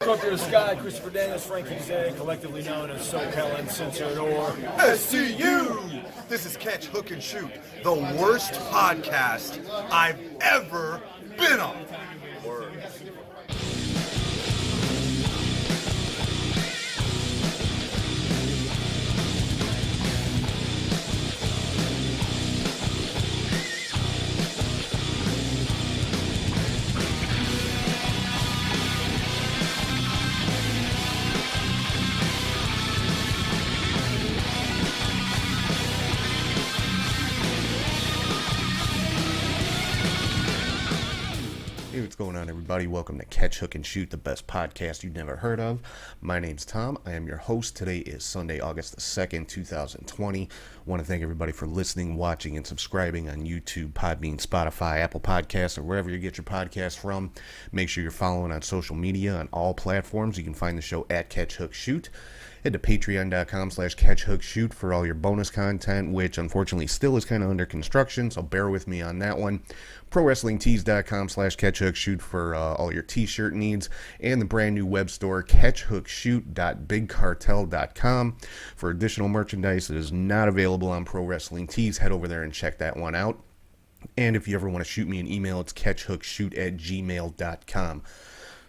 Scorpio Sky, Christopher Daniels, Frankie Zay, collectively known as SoCal Uncensored or STU! This is Catch, Hook, and Shoot, the worst podcast I've ever been on. Word. Hey, what's going on, everybody? Welcome to Catch, Hook, and Shoot, the best podcast you've never heard of. My name's Tom. I am your host. Today is Sunday, August the 2nd, 2020. I want to thank everybody for listening, watching, and subscribing on YouTube, Podbean, Spotify, Apple Podcasts, or wherever you get your podcasts from. Make sure you're following on social media on all platforms. You can find the show at Catch, Hook, Shoot. Head to patreon.com/catchhookshoot for all your bonus content, which unfortunately still is kind of under construction, so bear with me on that one. ProWrestlingTees.com/catchhookshoot for all your t-shirt needs, and the brand new web store, catchhookshoot.bigcartel.com. For additional merchandise that is not available on Pro Wrestling Tees, head over there and check that one out. And if you ever want to shoot me an email, it's catchhookshoot@gmail.com.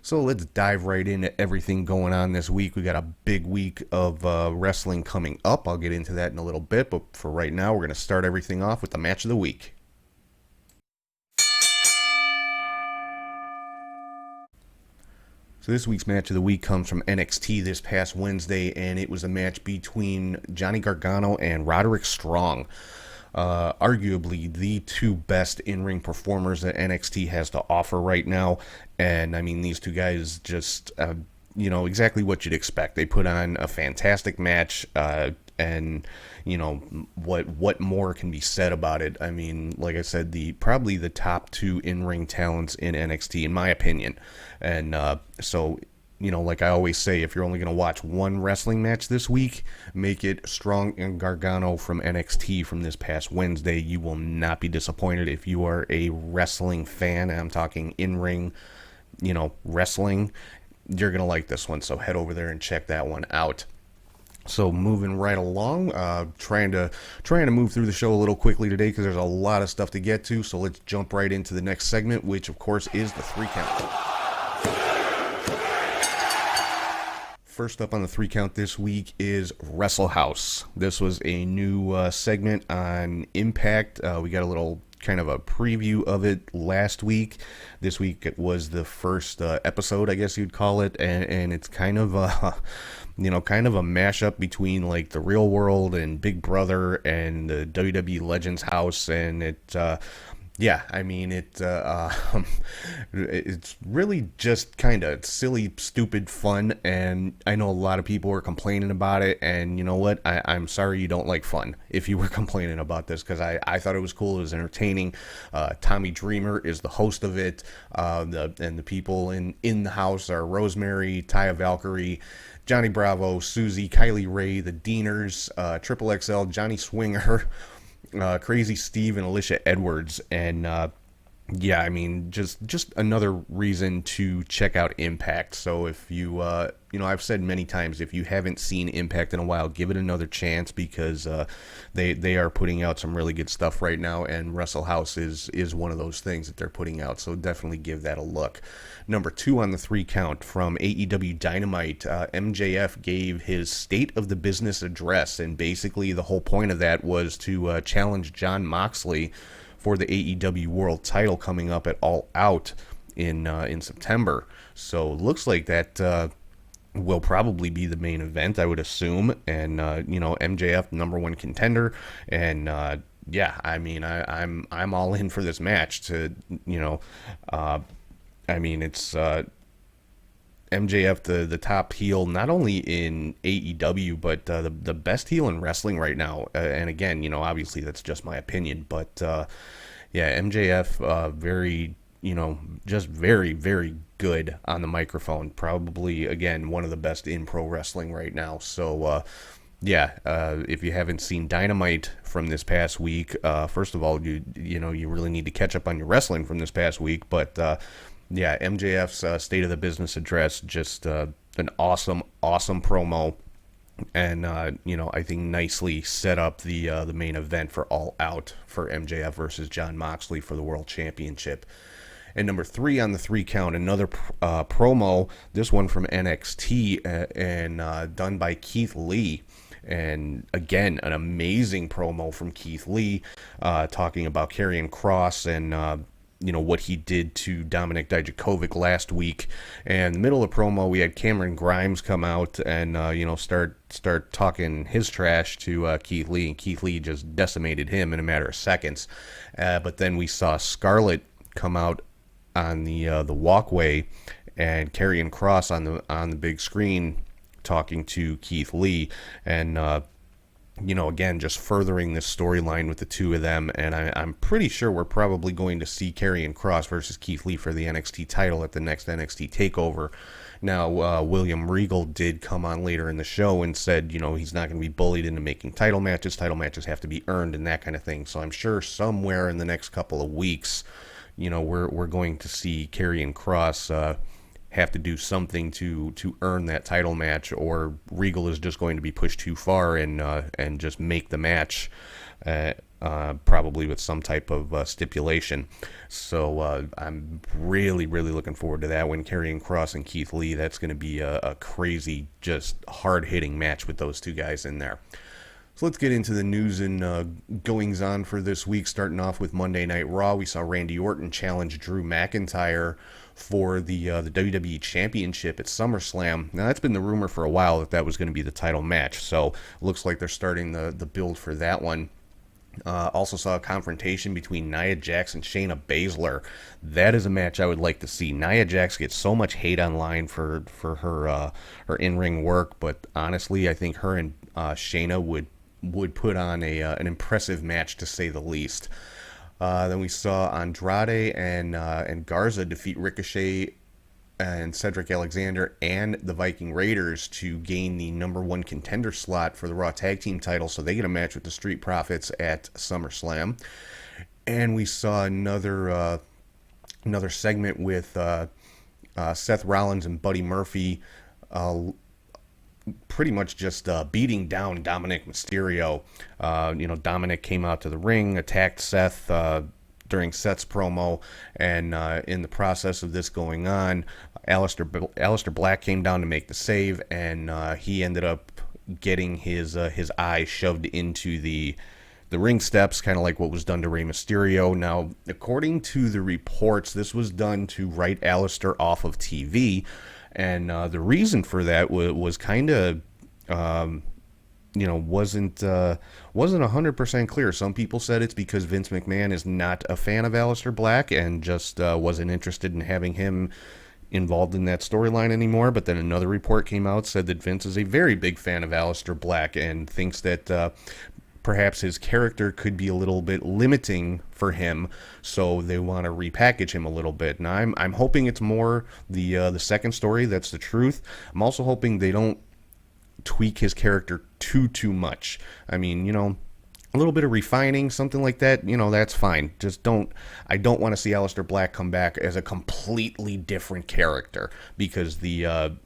So let's dive right into everything going on this week. We got a big week of wrestling coming up. I'll get into that in a little bit, but for right now, we're going to start everything off with the match of the week. So this week's match of the week comes from NXT this past Wednesday, and it was a match between Johnny Gargano and Roderick Strong. Arguably the two best in-ring performers that NXT has to offer right now. And I mean, these two guys just, exactly what you'd expect. They put on a fantastic match, and what more can be said about it? I mean, like I said, probably the top two in-ring talents in NXT, in my opinion. And so, like I always say, if you're only going to watch one wrestling match this week, make it Strong and Gargano from NXT from this past Wednesday. You will not be disappointed. If you are a wrestling fan, and I'm talking in-ring, wrestling, you're going to like this one. So head over there and check that one out. So moving right along, trying to move through the show a little quickly today because there's a lot of stuff to get to. So let's jump right into the next segment, which of course is the 3 count. First up on the 3 count this week is Wrestle House. This was a new segment on Impact. We got a little kind of a preview of it last week. This week it was the first episode, I guess you'd call it, and it's kind of a kind of a mashup between like the Real World and Big Brother and the WWE Legends House, and it. It's really just kind of silly, stupid fun, and I know a lot of people were complaining about it, and you know what? I'm sorry you don't like fun if you were complaining about this, because I thought it was cool, it was entertaining. Tommy Dreamer is the host of it, and the people in the house are Rosemary, Taya Valkyrie, Johnny Bravo, Susie, Kylie Ray, the Deaners, Triple XL, Johnny Swinger, Crazy Steve, and Alicia Edwards. And just another reason to check out Impact. So if you I've said many times, if you haven't seen Impact in a while, give it another chance, because they are putting out some really good stuff right now, and Wrestle House is one of those things that they're putting out, so definitely give that a look. Number 2 on the 3 count from AEW Dynamite, MJF gave his State of the Business address, and basically the whole point of that was to challenge Jon Moxley for the AEW World Title coming up at All Out in September. So looks like that will probably be the main event, I would assume. And MJF, number 1 contender, and I'm all in for this match. It's MJF, the top heel, not only in AEW, but the best heel in wrestling right now. And again, obviously that's just my opinion, but MJF, very, just very, very good on the microphone. Probably, again, one of the best in pro wrestling right now. So, if you haven't seen Dynamite from this past week, first of all, you really need to catch up on your wrestling from this past week, but Yeah, MJF's State of the Business address, just an awesome promo. And I think nicely set up the main event for All Out for MJF versus Jon Moxley for the World Championship. And number 3 on the 3 count, another promo, this one from NXT and done by Keith Lee. And again, an amazing promo from Keith Lee, talking about Karrion Kross and what he did to Dominik Dijakovic last week. And in the middle of the promo, we had Cameron Grimes come out and start talking his trash to Keith Lee, and Keith Lee just decimated him in a matter of seconds. But then we saw Scarlett come out on the walkway, and Karrion Kross on the big screen talking to Keith Lee, and again, just furthering this storyline with the two of them. And I'm pretty sure we're probably going to see Karrion Kross versus Keith Lee for the NXT title at the next NXT TakeOver. Now, William Regal did come on later in the show and said, he's not going to be bullied into making title matches. Title matches have to be earned and that kind of thing. So I'm sure somewhere in the next couple of weeks, we're going to see Karrion Kross have to do something to earn that title match, or Regal is just going to be pushed too far and just make the match, probably with some type of stipulation. So I'm really looking forward to that one. Karrion Kross and Keith Lee, that's going to be a crazy, just hard-hitting match with those two guys in there. So let's get into the news and goings-on for this week, starting off with Monday Night Raw. We saw Randy Orton challenge Drew McIntyre for the WWE Championship at SummerSlam. Now, that's been the rumor for a while that was going to be the title match, so looks like they're starting the build for that one. Also saw a confrontation between Nia Jax and Shayna Baszler. That is a match I would like to see. Nia Jax gets so much hate online for her in-ring work, but honestly, I think her and Shayna would put on an impressive match, to say the least. Then we saw Andrade and Garza defeat Ricochet and Cedric Alexander and the Viking Raiders to gain the number 1 contender slot for the Raw Tag Team title, so they get a match with the Street Profits at SummerSlam. And we saw another segment with Seth Rollins and Buddy Murphy pretty much just beating down Dominic Mysterio. Dominic came out to the ring, attacked Seth during Seth's promo, and in the process of this going on, Aleister Black came down to make the save, and he ended up getting his eye shoved into the ring steps, kind of like what was done to Rey Mysterio. Now, according to the reports, this was done to write Aleister off of TV. And the reason for that was kind of, wasn't 100% clear. Some people said it's because Vince McMahon is not a fan of Aleister Black and just wasn't interested in having him involved in that storyline anymore. But then another report came out, said that Vince is a very big fan of Aleister Black and thinks that perhaps his character could be a little bit limiting for him, so they want to repackage him a little bit. Now, I'm hoping it's more the second story that's the truth. I'm also hoping they don't tweak his character too much. I mean, a little bit of refining, something like that, that's fine. Just I don't want to see Aleister Black come back as a completely different character, because the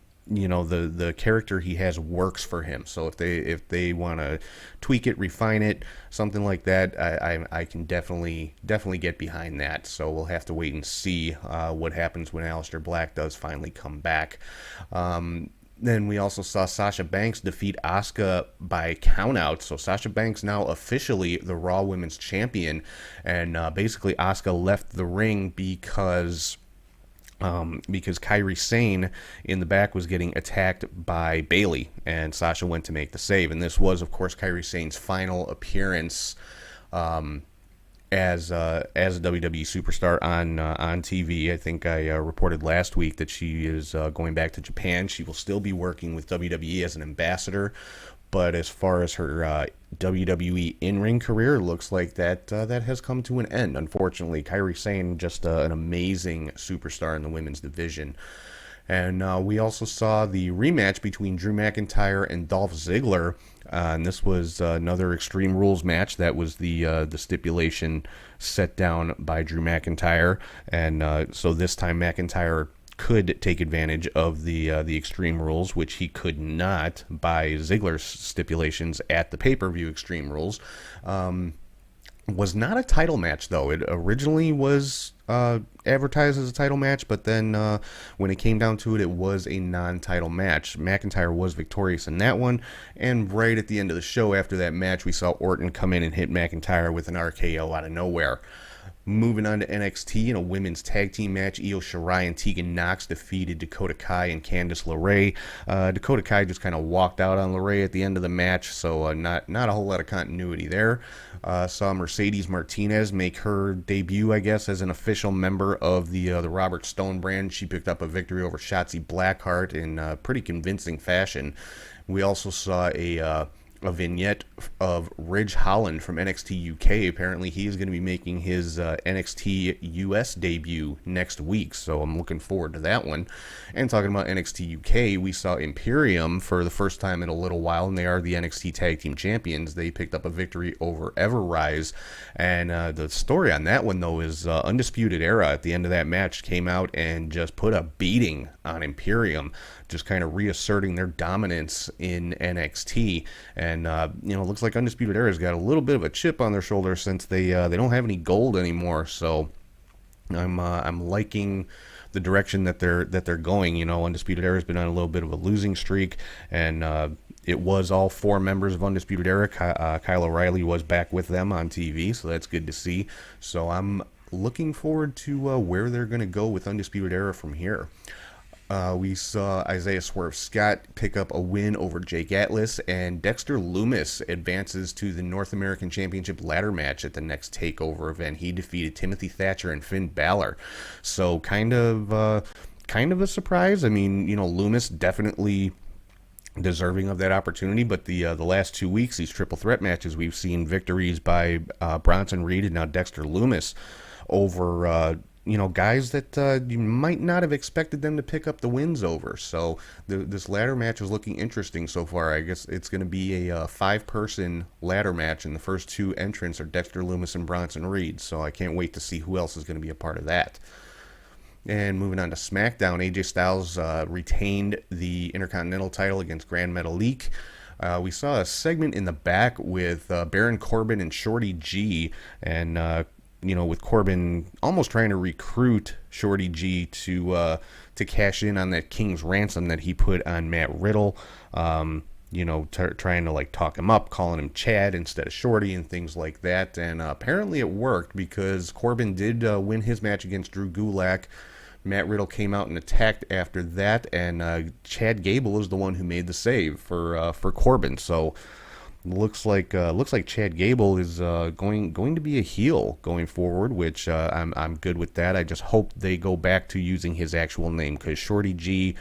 character he has works for him. So if they want to tweak it, refine it, something like that, I can definitely get behind that. So we'll have to wait and see what happens when Aleister Black does finally come back. Then we also saw Sasha Banks defeat Asuka by countout. So Sasha Banks now officially the Raw Women's Champion, and basically Asuka left the ring because Kairi Sane in the back was getting attacked by Bayley, and Sasha went to make the save. And this was, of course, Kairi Sane's final appearance as a WWE superstar on TV. I think I reported last week that she is going back to Japan. She will still be working with WWE as an ambassador, but as far as her WWE in-ring career, looks like that has come to an end, unfortunately. Kairi Sane, just an amazing superstar in the women's division. And we also saw the rematch between Drew McIntyre and Dolph Ziggler. And this was another Extreme Rules match. That was the stipulation set down by Drew McIntyre. And so this time McIntyre could take advantage of the Extreme Rules, which he could not by Ziggler's stipulations at the pay-per-view Extreme Rules. Was not a title match, though. It originally was advertised as a title match, but then when it came down to it, it was a non-title match. McIntyre was victorious in that one, and right at the end of the show after that match, we saw Orton come in and hit McIntyre with an RKO out of nowhere. Moving on to NXT in a women's tag team match, Io Shirai and Tegan Nox defeated Dakota Kai and Candice LeRae. Dakota Kai just kind of walked out on LeRae at the end of the match, so not a whole lot of continuity there. Saw Mercedes Martinez make her debut, I guess, as an official member of the Robert Stone brand. She picked up a victory over Shotzi Blackheart in pretty convincing fashion. We also saw a vignette of Ridge Holland from NXT UK. Apparently he is going to be making his NXT US debut next week, so I'm looking forward to that one. And talking about NXT UK, we saw Imperium for the first time in a little while, and they are the NXT Tag Team Champions. They picked up a victory over Everrise, and the story on that one, though, is Undisputed Era at the end of that match came out and just put a beating on Imperium, just kind of reasserting their dominance in NXT. And looks like Undisputed Era's got a little bit of a chip on their shoulder since they don't have any gold anymore. So I'm liking the direction that they're going. Undisputed Era's been on a little bit of a losing streak, and it was all 4 members of Undisputed Era. Kyle O'Reilly was back with them on TV, so that's good to see. So I'm looking forward to where they're going to go with Undisputed Era from here. We saw Isaiah Swerve Scott pick up a win over Jake Atlas, and Dexter Lumis advances to the North American Championship ladder match at the next TakeOver event. He defeated Timothy Thatcher and Finn Balor. So kind of a surprise. I mean, Lumis definitely deserving of that opportunity, but the last 2 weeks, these triple threat matches, we've seen victories by Bronson Reed and now Dexter Lumis over guys that you might not have expected them to pick up the wins over. So this ladder match is looking interesting so far. I guess it's going to be a 5-person ladder match, and the first 2 entrants are Dexter Lumis and Bronson Reed. So I can't wait to see who else is going to be a part of that. And moving on to Smackdown, AJ Styles retained the Intercontinental title against Grand Metalik. We saw a segment in the back with Baron Corbin and Shorty G, and with Corbin almost trying to recruit Shorty G to cash in on that King's ransom that he put on Matt Riddle. Trying to talk him up, calling him Chad instead of Shorty and things like that. And apparently it worked, because Corbin did win his match against Drew Gulak. Matt Riddle came out and attacked after that, and Chad Gable is the one who made the save for Corbin. So looks like Chad Gable is going to be a heel going forward, which I'm good with that. I just hope they go back to using his actual name, because Shorty G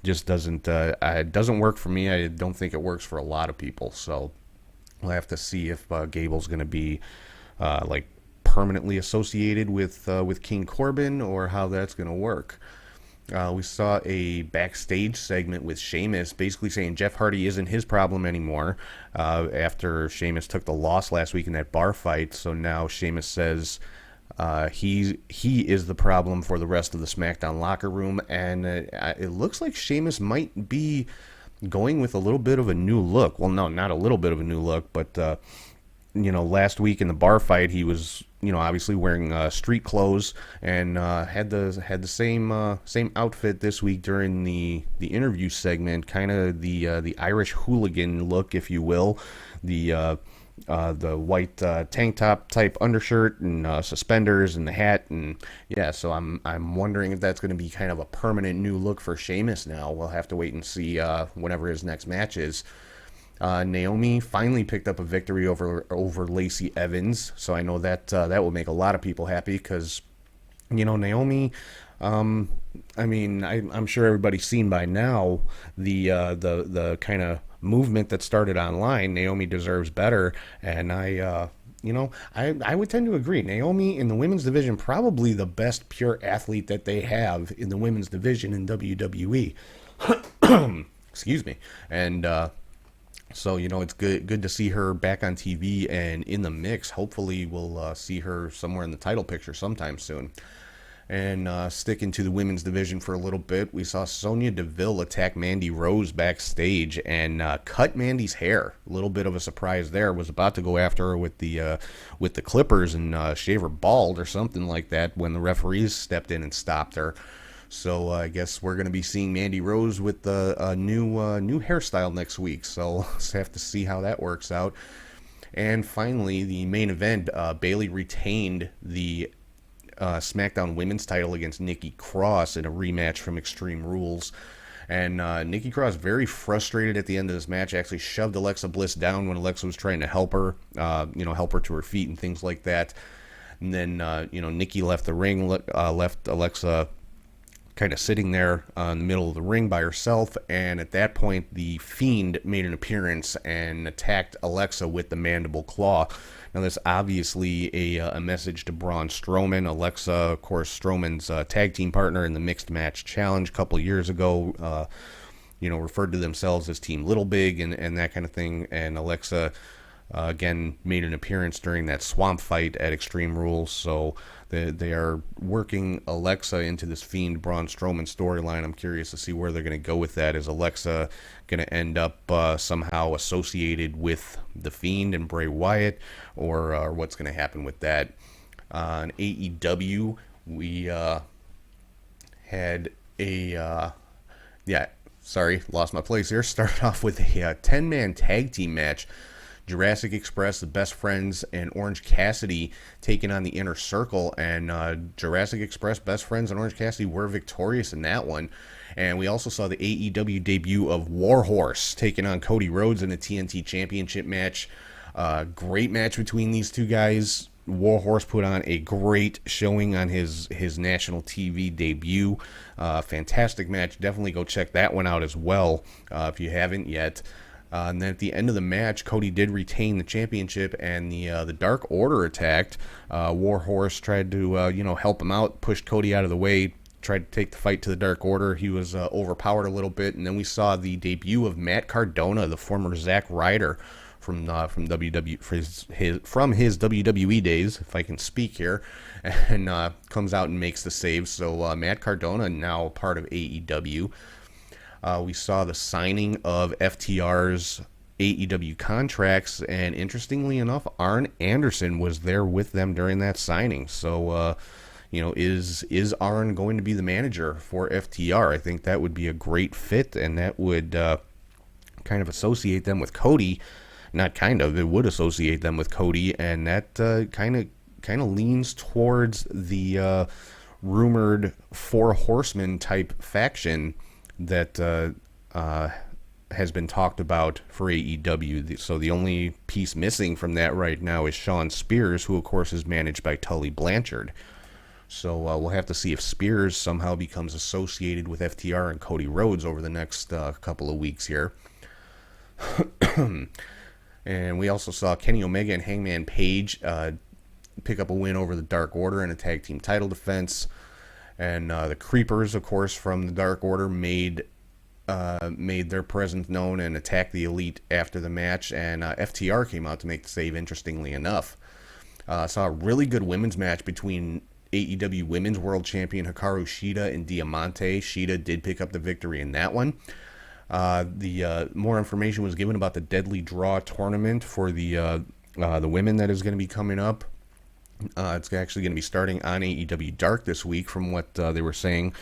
just doesn't work for me. I don't think it works for a lot of people. So we'll have to see if Gable's going to be permanently associated with King Corbin, or how that's going to work. We saw a backstage segment with Sheamus basically saying Jeff Hardy isn't his problem anymore after Sheamus took the loss last week in that bar fight. So now Sheamus says he is the problem for the rest of the SmackDown locker room, and it looks like Sheamus might be going with a little bit of a new look. Well, no, not a little bit of a new look, but last week in the bar fight, he was, obviously wearing street clothes, and had the same outfit this week during the interview segment, kind of the Irish hooligan look, if you will, the white tank top type undershirt and suspenders and the hat, and yeah. So I'm wondering if that's going to be kind of a permanent new look for Sheamus now. We'll have to wait and see whenever his next match is. Naomi finally picked up a victory over Lacey Evans, so I know that will make a lot of people happy, because Naomi, I'm sure everybody's seen by now the kind of movement that started online. Naomi deserves better, and I would tend to agree. Naomi in the women's division, probably the best pure athlete that they have in the women's division in WWE. Excuse me. And so, it's good to see her back on TV and in the mix. Hopefully we'll see her somewhere in the title picture sometime soon. And sticking to the women's division for a little bit, we saw Sonya Deville attack Mandy Rose backstage and cut Mandy's hair. A little bit of a surprise there. Was about to go after her with the clippers and shave her bald or something like that when the referees stepped in and stopped her. So I guess we're going to be seeing Mandy Rose with a new hairstyle next week. So let's have to see how that works out. And finally, the main event, Bayley retained the Smackdown Women's title against Nikki Cross in a rematch from Extreme Rules. And Nikki Cross, very frustrated at the end of this match, actually shoved Alexa Bliss down when Alexa was trying to help her, help her to her feet and things like that. And then, Nikki left the ring, left Alexa kind of sitting there in the middle of the ring by herself. And at that point, the Fiend made an appearance and attacked Alexa with the mandible claw. Now, this obviously a message to Braun Strowman. Alexa, of course, Strowman's tag team partner in the Mixed Match Challenge a couple years ago, referred to themselves as Team Little Big and that kind of thing. And Alexa, again, made an appearance during that swamp fight at Extreme Rules. So they are working Alexa into this Fiend Braun Strowman storyline. I'm curious to see where they're going to go with that. Is Alexa going to end up somehow associated with the Fiend and Bray Wyatt, or what's going to happen with that? On AEW, we had lost my place here. Started off with a 10-man tag team match. Jurassic Express, the Best Friends, and Orange Cassidy taking on the Inner Circle, and Jurassic Express, Best Friends, and Orange Cassidy were victorious in that one. And we also saw the AEW debut of Warhorse taking on Cody Rhodes in a TNT Championship match. Great match between these two guys. Warhorse put on a great showing on his national TV debut. Fantastic match. Definitely go check that one out as well if you haven't yet. And then at the end of the match, Cody did retain the championship, and the Dark Order attacked. Warhorse tried to help him out, pushed Cody out of the way, tried to take the fight to the Dark Order. He was overpowered a little bit, and then we saw the debut of Matt Cardona, the former Zack Ryder from WWE from his WWE days, if I can speak here, and comes out and makes the save. So Matt Cardona now part of AEW. We saw the signing of FTR's AEW contracts, and interestingly enough, Arn Anderson was there with them during that signing. So, is Arn going to be the manager for FTR? I think that would be a great fit, and that would kind of associate them with Cody. Not kind of, it would associate them with Cody, and that kind of leans towards the rumored Four Horsemen type faction that has been talked about for AEW. So the only piece missing from that right now is Shawn Spears, who of course is managed by Tully Blanchard. So we'll have to see if Spears somehow becomes associated with FTR and Cody Rhodes over the next couple of weeks here. And we also saw Kenny Omega and Hangman Page pick up a win over the Dark Order in a tag team title defense. And the Creepers, of course, from the Dark Order made their presence known and attacked the Elite after the match. And FTR came out to make the save, interestingly enough. Saw a really good women's match between AEW Women's World Champion Hikaru Shida and Diamante. Shida did pick up the victory in that one. The more information was given about the Deadly Draw tournament for the women that is going to be coming up. It's actually going to be starting on AEW Dark this week, from what they were saying,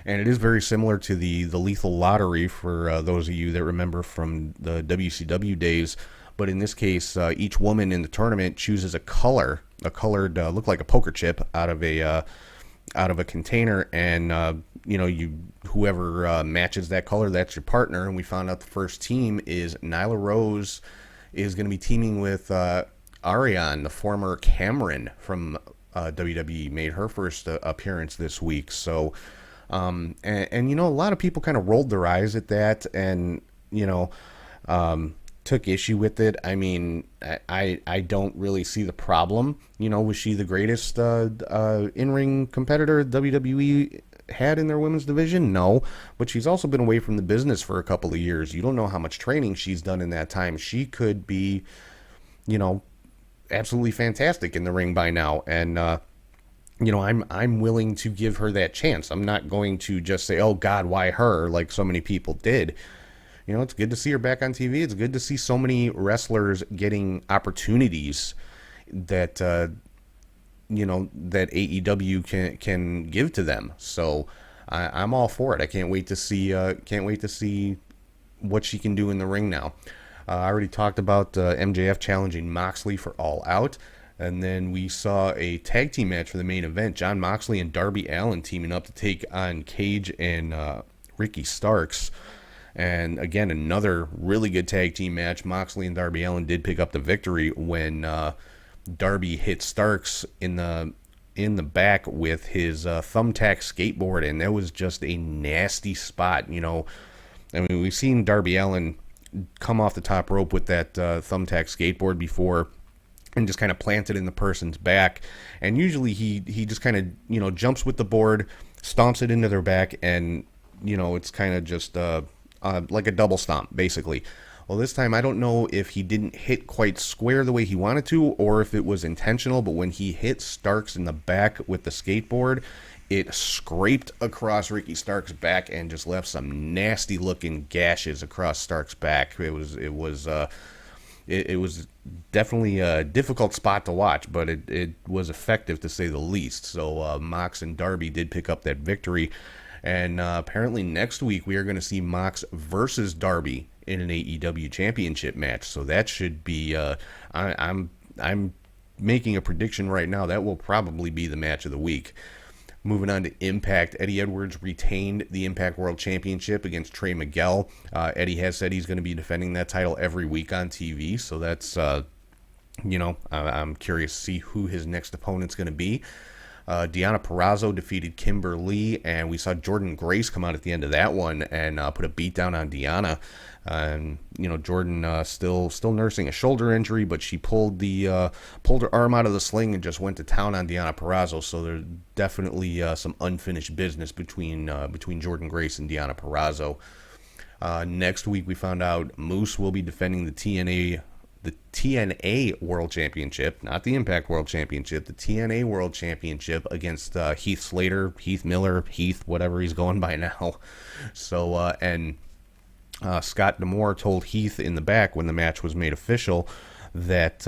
and it is very similar to the Lethal Lottery for those of you that remember from the WCW days. But in this case, each woman in the tournament chooses a colored look like a poker chip out of a container, and whoever matches that color, that's your partner. And we found out the first team is Nyla Rose is going to be teaming with Ariane, the former Cameron from WWE, made her first appearance this week. So, a lot of people kind of rolled their eyes at that, and to took issue with it. I mean, I don't really see the problem. You know, was she the greatest in-ring competitor WWE had in their women's division? No, but she's also been away from the business for a couple of years. You don't know how much training she's done in that time. She could be, you know, absolutely fantastic in the ring by now, and you know, I'm willing to give her that chance. I'm not going to just say, oh God, why her, like so many people did. You know, it's good to see her back on TV. It's good to see so many wrestlers getting opportunities that you know, that AEW can give to them. So I'm all for it. I can't wait to see what she can do in the ring now. I already talked about MJF challenging Moxley for All Out. And then we saw a tag team match for the main event. Jon Moxley and Darby Allin teaming up to take on Cage and Ricky Starks. And again, another really good tag team match. Moxley and Darby Allin did pick up the victory when Darby hit Starks in the back with his thumbtack skateboard, and that was just a nasty spot. You know, I mean, we've seen Darby Allin come off the top rope with that thumbtack skateboard before, and just kind of plant it in the person's back. And usually he just kind of, you know, jumps with the board, stomps it into their back, and, you know, it's kind of just like a double stomp, basically. Well, this time I don't know if he didn't hit quite square the way he wanted to, or if it was intentional, but when he hit Starks in the back with the skateboard, it scraped across Ricky Starks' back and just left some nasty looking gashes across Starks' back. It was definitely a difficult spot to watch, but it was effective to say the least. So Mox and Darby did pick up that victory. And apparently next week we are going to see Mox versus Darby in an AEW championship match. So that should be, I'm making a prediction right now, that will probably be the match of the week. Moving on to Impact, Eddie Edwards retained the Impact World Championship against Trey Miguel. Eddie has said he's going to be defending that title every week on TV, so that's, you know, I'm curious to see who his next opponent's going to be. Deonna Purrazzo defeated Kimber Lee, and we saw Jordynne Grace come out at the end of that one and put a beat down on Deonna. And you know, Jordan still nursing a shoulder injury, but she pulled her arm out of the sling and just went to town on Deonna Purrazzo. So there's definitely some unfinished business between Jordynne Grace and Deonna Purrazzo. Next week we found out Moose will be defending the TNA World Championship, not the Impact World Championship, the TNA World Championship against Heath Slater, Heath Miller, Heath, whatever he's going by now. So, Scott D'Amore told Heath in the back when the match was made official that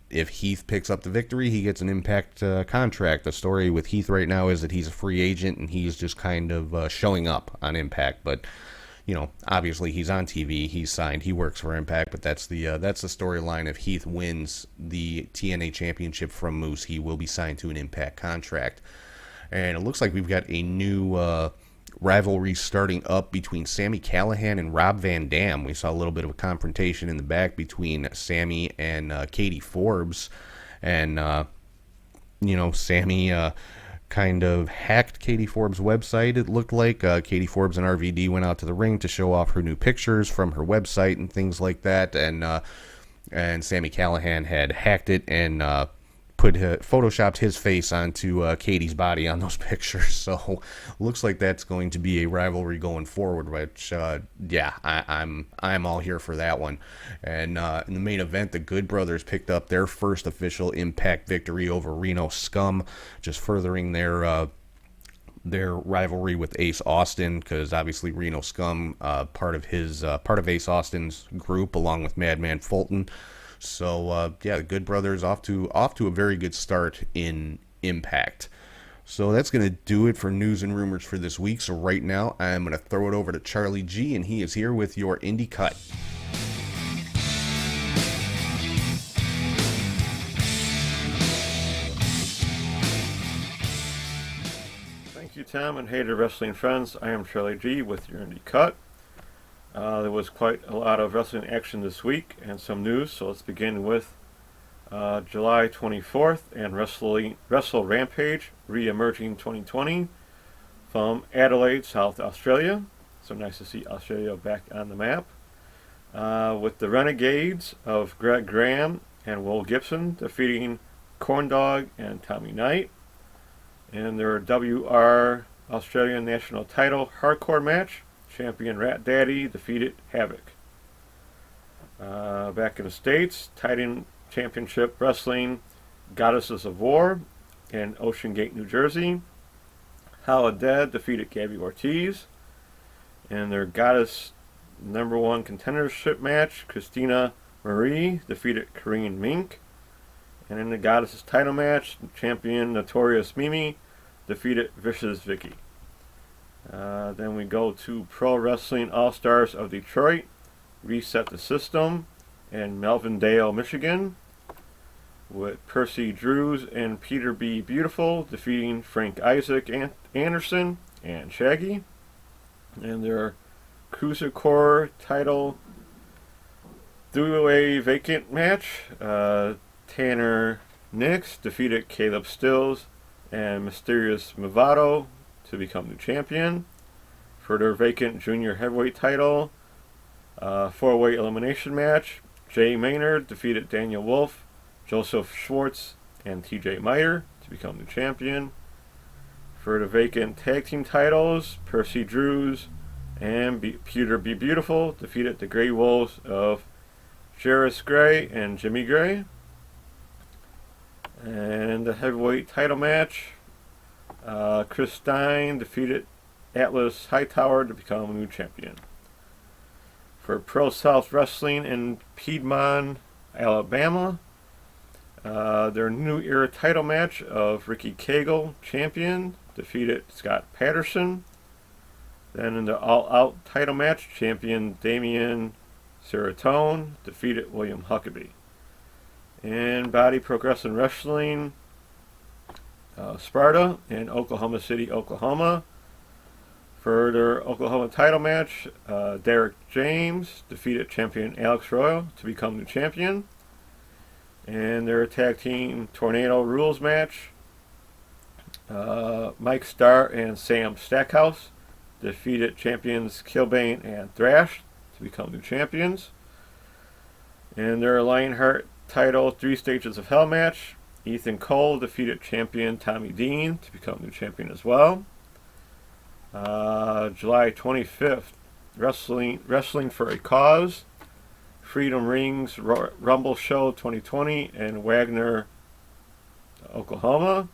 if Heath picks up the victory, he gets an Impact contract. The story with Heath right now is that he's a free agent and he's just kind of showing up on Impact. But, you know, obviously he's on TV, he's signed, he works for Impact, but that's the storyline. If Heath wins the TNA Championship from Moose, he will be signed to an Impact contract. And it looks like we've got a new rivalry starting up between Sami Callihan and Rob Van Dam. We saw a little bit of a confrontation in the back between Sami and Katie Forbes, and you know, Sami kind of hacked Katie Forbes' website. It looked like Katie Forbes and RVD went out to the ring to show off her new pictures from her website and things like that, and Sami Callihan had hacked it and photoshopped his face onto Katie's body on those pictures. So looks like that's going to be a rivalry going forward, which yeah, I'm all here for that one. And in the main event, the Good Brothers picked up their first official Impact victory over Reno Scum, just furthering their rivalry with Ace Austin, because obviously Reno Scum part of Ace Austin's group along with Madman Fulton. So yeah, the Good Brothers off to a very good start in Impact. So that's going to do it for news and rumors for this week. So right now I'm going to throw it over to Charlie G, and he is here with your Indie Cut. Thank you, Tom, and hey to wrestling friends. I am Charlie G with your Indie Cut. There was quite a lot of wrestling action this week and some news, so let's begin with July 24th and Wrestle Rampage Re-Emerging 2020 from Adelaide, South Australia. So nice to see Australia back on the map. with the Renegades of Greg Graham and Will Gibson defeating Corndog and Tommy Knight. In their WR Australian National Title Hardcore match, champion Rat Daddy defeated Havoc. Back in the States, Titan Championship Wrestling Goddesses of War in Ocean Gate, New Jersey. Holiday defeated Gabby Ortiz. In their Goddess #1 contendership match, Christina Marie defeated Korean Mink. And in the Goddesses title match, champion Notorious Mimi defeated Vicious Vicky. Then we go to Pro Wrestling All-Stars of Detroit, Reset the System in Melvindale, Michigan, with Percy Drews and Peter B. Beautiful defeating Frank Isaac Anderson and Shaggy. And their Cruiser Core title three-way vacant match, Tanner Nix defeated Caleb Stills and Mysterious Movado to become the champion. For their vacant junior heavyweight title, four-way elimination match, Jay Maynard defeated Daniel Wolf, Joseph Schwartz, and TJ Meyer to become the champion. For the vacant tag team titles, Percy Drews and Peter B. Beautiful defeated the Grey Wolves of Jarvis Gray and Jimmy Gray. And the heavyweight title match, Chris Stein defeated Atlas Hightower to become a new champion. For Pro South Wrestling in Piedmont, Alabama, their New Era title match of Ricky Cagle, champion, defeated Scott Patterson. Then in the All Out title match, champion Damian Seratone defeated William Huckabee. In Body Progressive Wrestling, Sparta in Oklahoma City, Oklahoma. For their Oklahoma title match, Derek James defeated champion Alex Royal to become the champion. And their tag team Tornado Rules match, Mike Starr and Sam Stackhouse defeated champions Kilbane and Thrash to become new champions. In their Lionheart title Three Stages of Hell match, Ethan Cole defeated champion Tommy Dean to become new champion as well. July 25th, Wrestling for a Cause, Freedom Rings Rumble Show 2020 in Wagner, Oklahoma.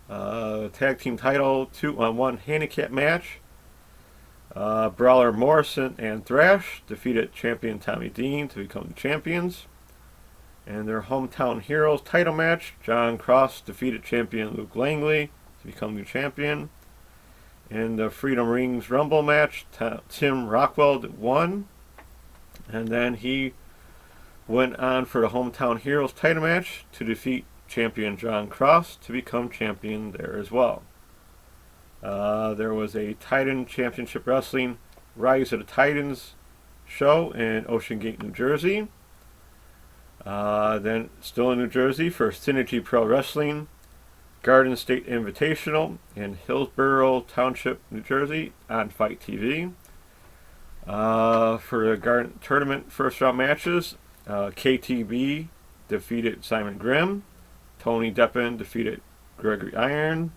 Tag team title 2-on-1 handicap match, Brawler Morrison and Thrash defeated champion Tommy Dean to become the champions. And their Hometown Heroes title match, John Cross defeated champion Luke Langley to become the champion. In the Freedom Rings Rumble match, Tim Rockwell won. And then he went on for the Hometown Heroes title match to defeat champion John Cross to become champion there as well. There was a Titan Championship Wrestling Rise of the Titans show in Ocean Gate, New Jersey. Then still in New Jersey for Synergy Pro Wrestling Garden State Invitational in Hillsborough Township, New Jersey on Fight TV. For the Garden Tournament first round matches, KTB defeated Simon Grimm, Tony Deppen defeated Gregory Iron,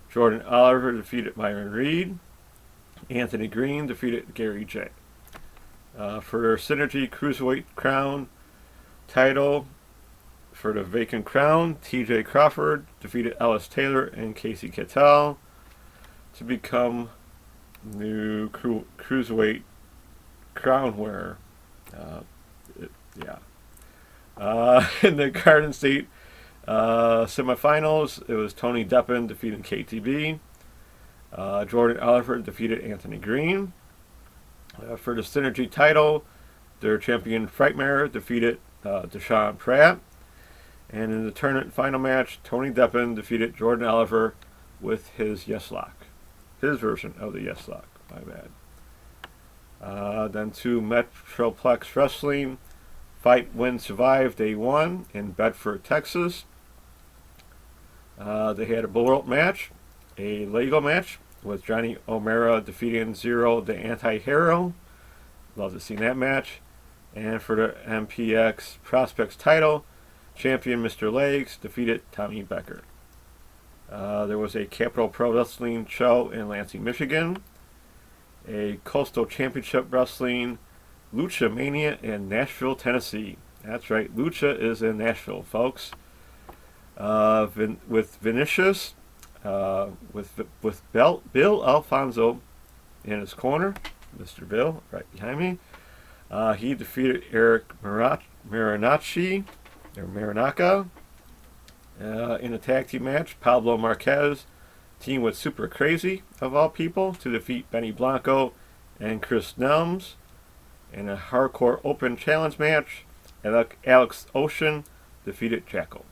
Jordan Oliver defeated Myron Reed, Anthony Green defeated Gary J. For their Synergy Cruiserweight Crown title, for the vacant crown, TJ Crawford defeated Ellis Taylor and Casey Cattell to become new Cruiserweight crown wearer. In the Garden State semifinals, it was Tony Deppen defeating KTB. Jordan Oliver defeated Anthony Green. For the Synergy title, their champion Frightmare defeated Deshaun Pratt. And in the tournament final match, Tony Deppen defeated Jordan Oliver with his Yes Lock. His version of the Yes Lock, my bad. Then to Metroplex Wrestling, Fight, Win, Survive Day 1 in Bedford, Texas. They had a Bull Rope match, a Lego match, with Johnny O'Mara defeating Zero the Anti-Hero Love to see that match. And for the MPX Prospects title, champion Mr. Legs defeated Tommy Becker. There was a Capital Pro Wrestling show in Lansing, Michigan. A Coastal Championship Wrestling Lucha Mania in Nashville, Tennessee. That's right, Lucha is in Nashville, folks. With Vinicius, with Bill Alfonso in his corner, Mr. Bill, right behind me. He defeated Eric Marinacci, or Marinaka, in a tag team match. Pablo Marquez teamed with Super Crazy, of all people, to defeat Benny Blanco and Chris Nelms. In a hardcore open challenge match, Alex Ocean defeated Jackal.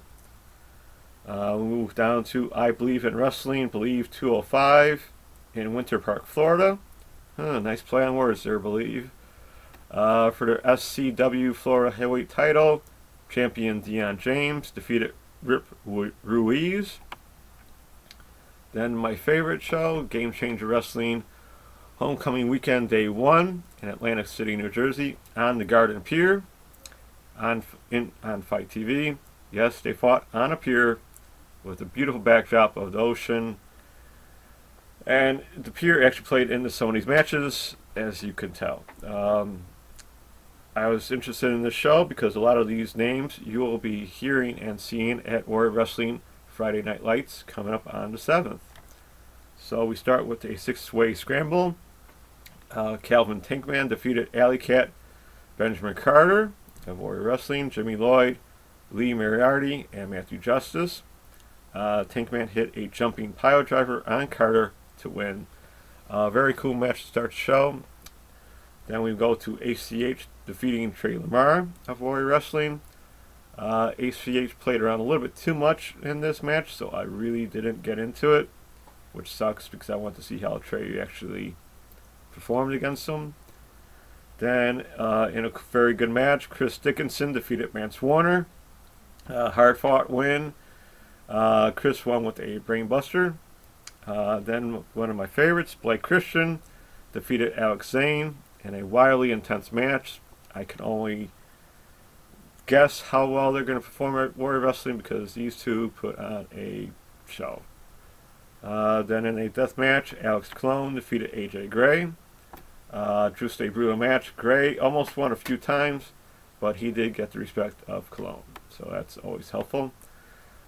We move down to I Believe in Wrestling, Believe 205 in Winter Park, Florida. Nice play on words there, Believe. For the SCW Florida Heavyweight title, champion Dion James defeated Rip Ruiz. Then my favorite show, Game Changer Wrestling, Homecoming Weekend Day 1 in Atlantic City, New Jersey, on the Garden Pier, on Fight TV. Yes, they fought on a pier with a beautiful backdrop of the ocean. And the pier actually played into some of these matches, as you can tell. I was interested in this show because a lot of these names you will be hearing and seeing at Warrior Wrestling Friday Night Lights coming up on the 7th. So we start with a six-way scramble. Calvin Tankman defeated Alley Cat, Benjamin Carter of Warrior Wrestling, Jimmy Lloyd, Lee Moriarty, and Matthew Justice. Tankman hit a jumping pile driver on Carter to win. Very cool match to start the show. Then we go to ACH defeating Trey Lamar of Warrior Wrestling. ACH played around a little bit too much in this match, so I really didn't get into it, which sucks because I want to see how Trey actually performed against him. Then, in a very good match, Chris Dickinson defeated Mance Warner. Hard-fought win. Chris won with a brainbuster. Then one of my favorites, Blake Christian, defeated Alex Zane in a wildly intense match. I can only guess how well they're going to perform at Warrior Wrestling because these two put on a show. Then in a death match, Alex Clone defeated AJ Gray. True Stay Brutal match. Gray almost won a few times, but he did get the respect of Cologne, so that's always helpful.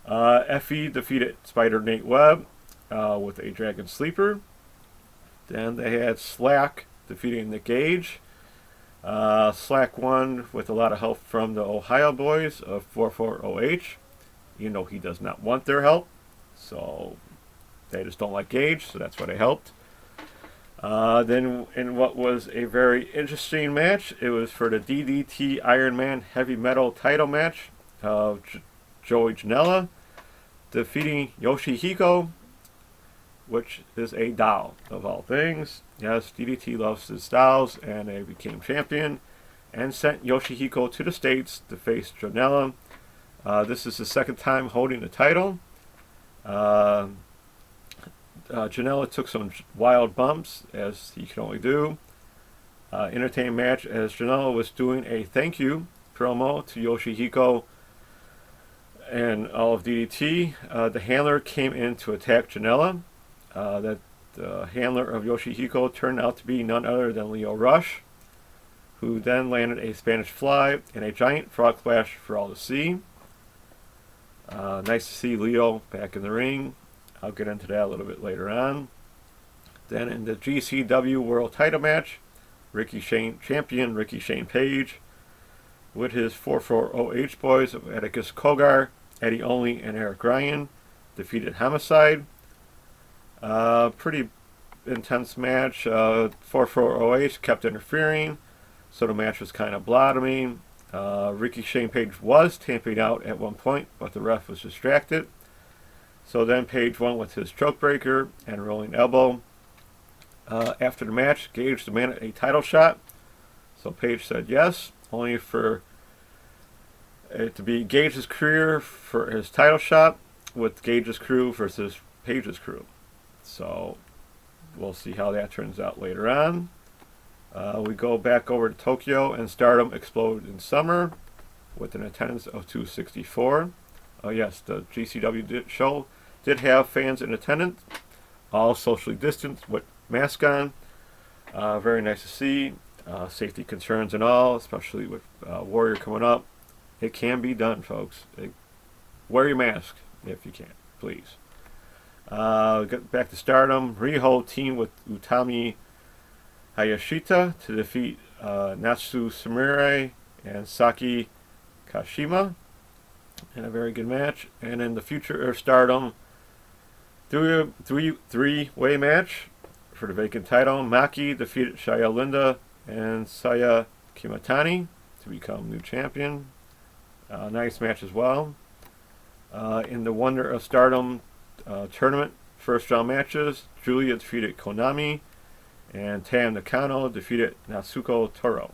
Effie defeated Spider Nate Webb with a Dragon Sleeper. Then they had Slack defeating Nick Gage. Slack won with a lot of help from the Ohio boys of 44OH, even though he does not want their help, so they just don't like Gage, so that's why they helped. Then in what was a very interesting match, it was for the DDT Iron Man Heavy Metal title match of Joey Janela defeating Yoshihiko, which is a doll of all things. Yes, DDT loves his dolls, and they became champion and sent Yoshihiko to the States to face Janela. This is the second time holding the title. Janela took some wild bumps, as he can only do. Entertaining match as Janela was doing a thank you promo to Yoshihiko and all of DDT. The handler came in to attack Janela. That the handler of Yoshihiko turned out to be none other than Leo Rush, who then landed a Spanish fly and a giant frog splash for all to see. Nice to see Leo back in the ring. I'll get into that a little bit later on. Then in the GCW World Title match, champion Ricky Shane Page, with his 44OH boys of Atticus Kogar, Eddie Only, and Eric Ryan, defeated Homicide. Pretty intense match. 44OH kept interfering, so the match was kind of blah to me. Ricky Shane Page was tamping out at one point, but the ref was distracted. So then Page won with his choke breaker and rolling elbow. After the match, Gage demanded a title shot. So Page said yes, only for it to be Gage's career for his title shot with Gage's crew versus Page's crew. So we'll see how that turns out later on. We go back over to Tokyo, and Stardom exploded in summer with an attendance of 264. Yes, the GCW show did have fans in attendance, all socially distanced with masks on. Very nice to see. Safety concerns and all, especially with Warrior coming up. It can be done, folks. Wear your mask if you can, please. Get back to Stardom. Riho teamed with Utami Hayashita to defeat Natsu Sumire and Saki Kashima in a very good match. And in the future of Stardom, three-way match for the vacant title. Maki defeated Shaya Linda and Saya Kimatani to become new champion. Nice match as well. In the Wonder of Stardom tournament, first round matches, Julia defeated Konami, and Tam Nakano defeated Natsuko Toro.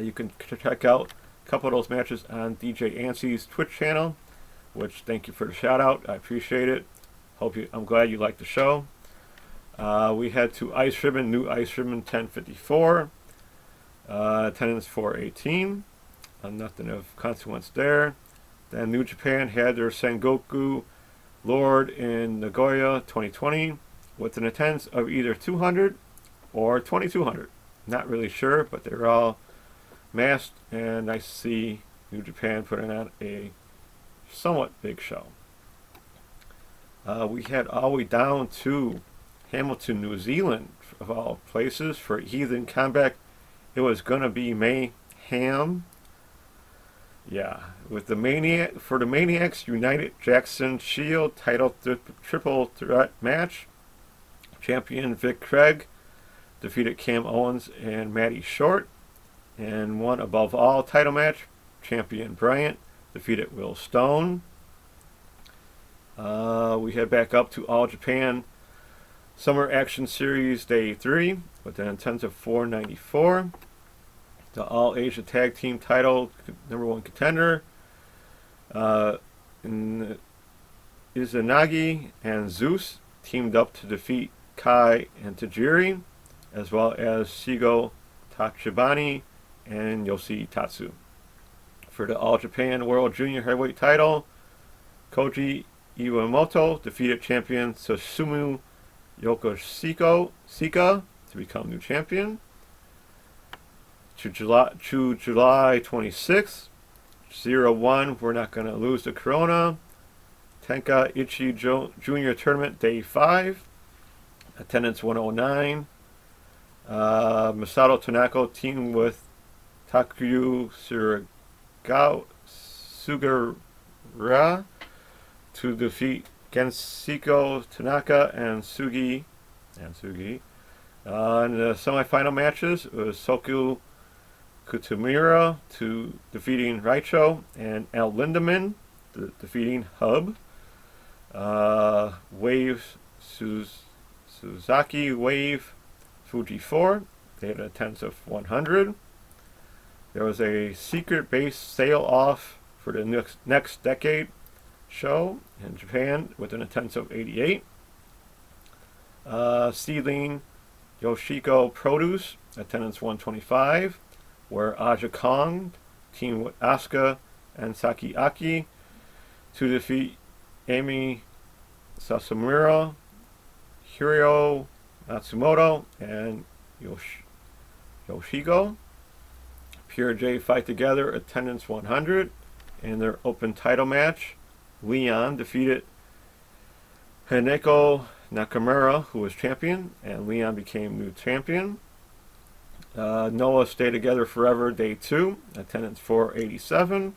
You can check out a couple of those matches on DJ Ancy's Twitch channel, which thank you for the shout out. I appreciate it. I'm glad you liked the show. We head to Ice Ribbon, new Ice Ribbon 1054. Attendance 418. Nothing of consequence there. Then New Japan had their Sengoku Lord in Nagoya 2020 with an attendance of either 200 or 2200. Not really sure, but they're all masked, and nice to see New Japan putting on a somewhat big show. We head all the way down to Hamilton, New Zealand, of all places, for Heathen Combat. It was going to be mayhem. Yeah, with the Maniacs United Jackson Shield title triple threat match. Champion Vic Craig defeated Cam Owens and Matty Short, and won above all title match. Champion Bryant defeated Will Stone. We head back up to All Japan Summer Action Series Day 3 with an attendance of 494. The All Asia Tag Team title number one contender, Izanagi and Zeus teamed up to defeat Kai and Tajiri, as well as Shigo Tachibana and Yoshitatsu. For the All Japan World Junior Heavyweight title, Koji Iwamoto defeated champion Susumu Yokoshika to become new champion. To July 26th, 0-1, we're not going to lose the Corona. Tenka Ichi Junior Tournament Day 5, attendance 109. Masato Tanaka teamed with Takuyu Sugara to defeat Genshiko Tanaka and Sugi. In the semifinal matches, it was Soku Kutamura defeating Raicho, and El Lindemann defeating Hub. Suzaki Wave Fuji 4. They had an attendance of 100. There was a secret base sail off for the next decade show in Japan with an attendance of 88. Seedling Yoshiko Produce, attendance 125, where Aja Kong teamed with Asuka and Saki Aki to defeat Amy Sasumura, Hirio Matsumoto, and Yoshigo. Pure J fight together, attendance 100. In their open title match, Leon defeated Haneko Nakamura, who was champion, and Leon became new champion. Noah Stay Together Forever Day 2, attendance 487.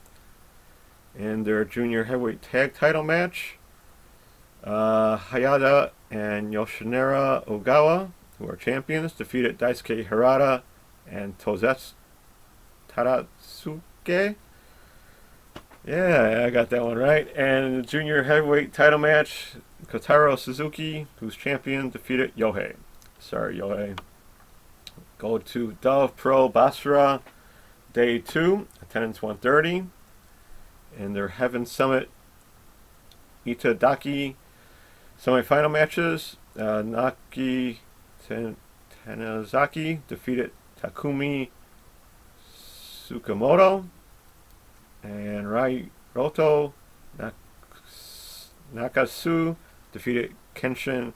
In their junior heavyweight tag title match, Hayata and Yoshinara Ogawa, who are champions, defeated Daisuke Harada and Tozetsu Taratsuke. Yeah, I got that one right. And the junior heavyweight title match, Kotaro Suzuki, who's champion, defeated Yohei. Sorry, Yohei. Go to Dove Pro Basra Day 2, attendance 130. In their Heaven Summit Itadaki semifinal matches, Naki Hanazaki defeated Takumi Tsukamoto. And Rairoto Nakasu defeated Kenshin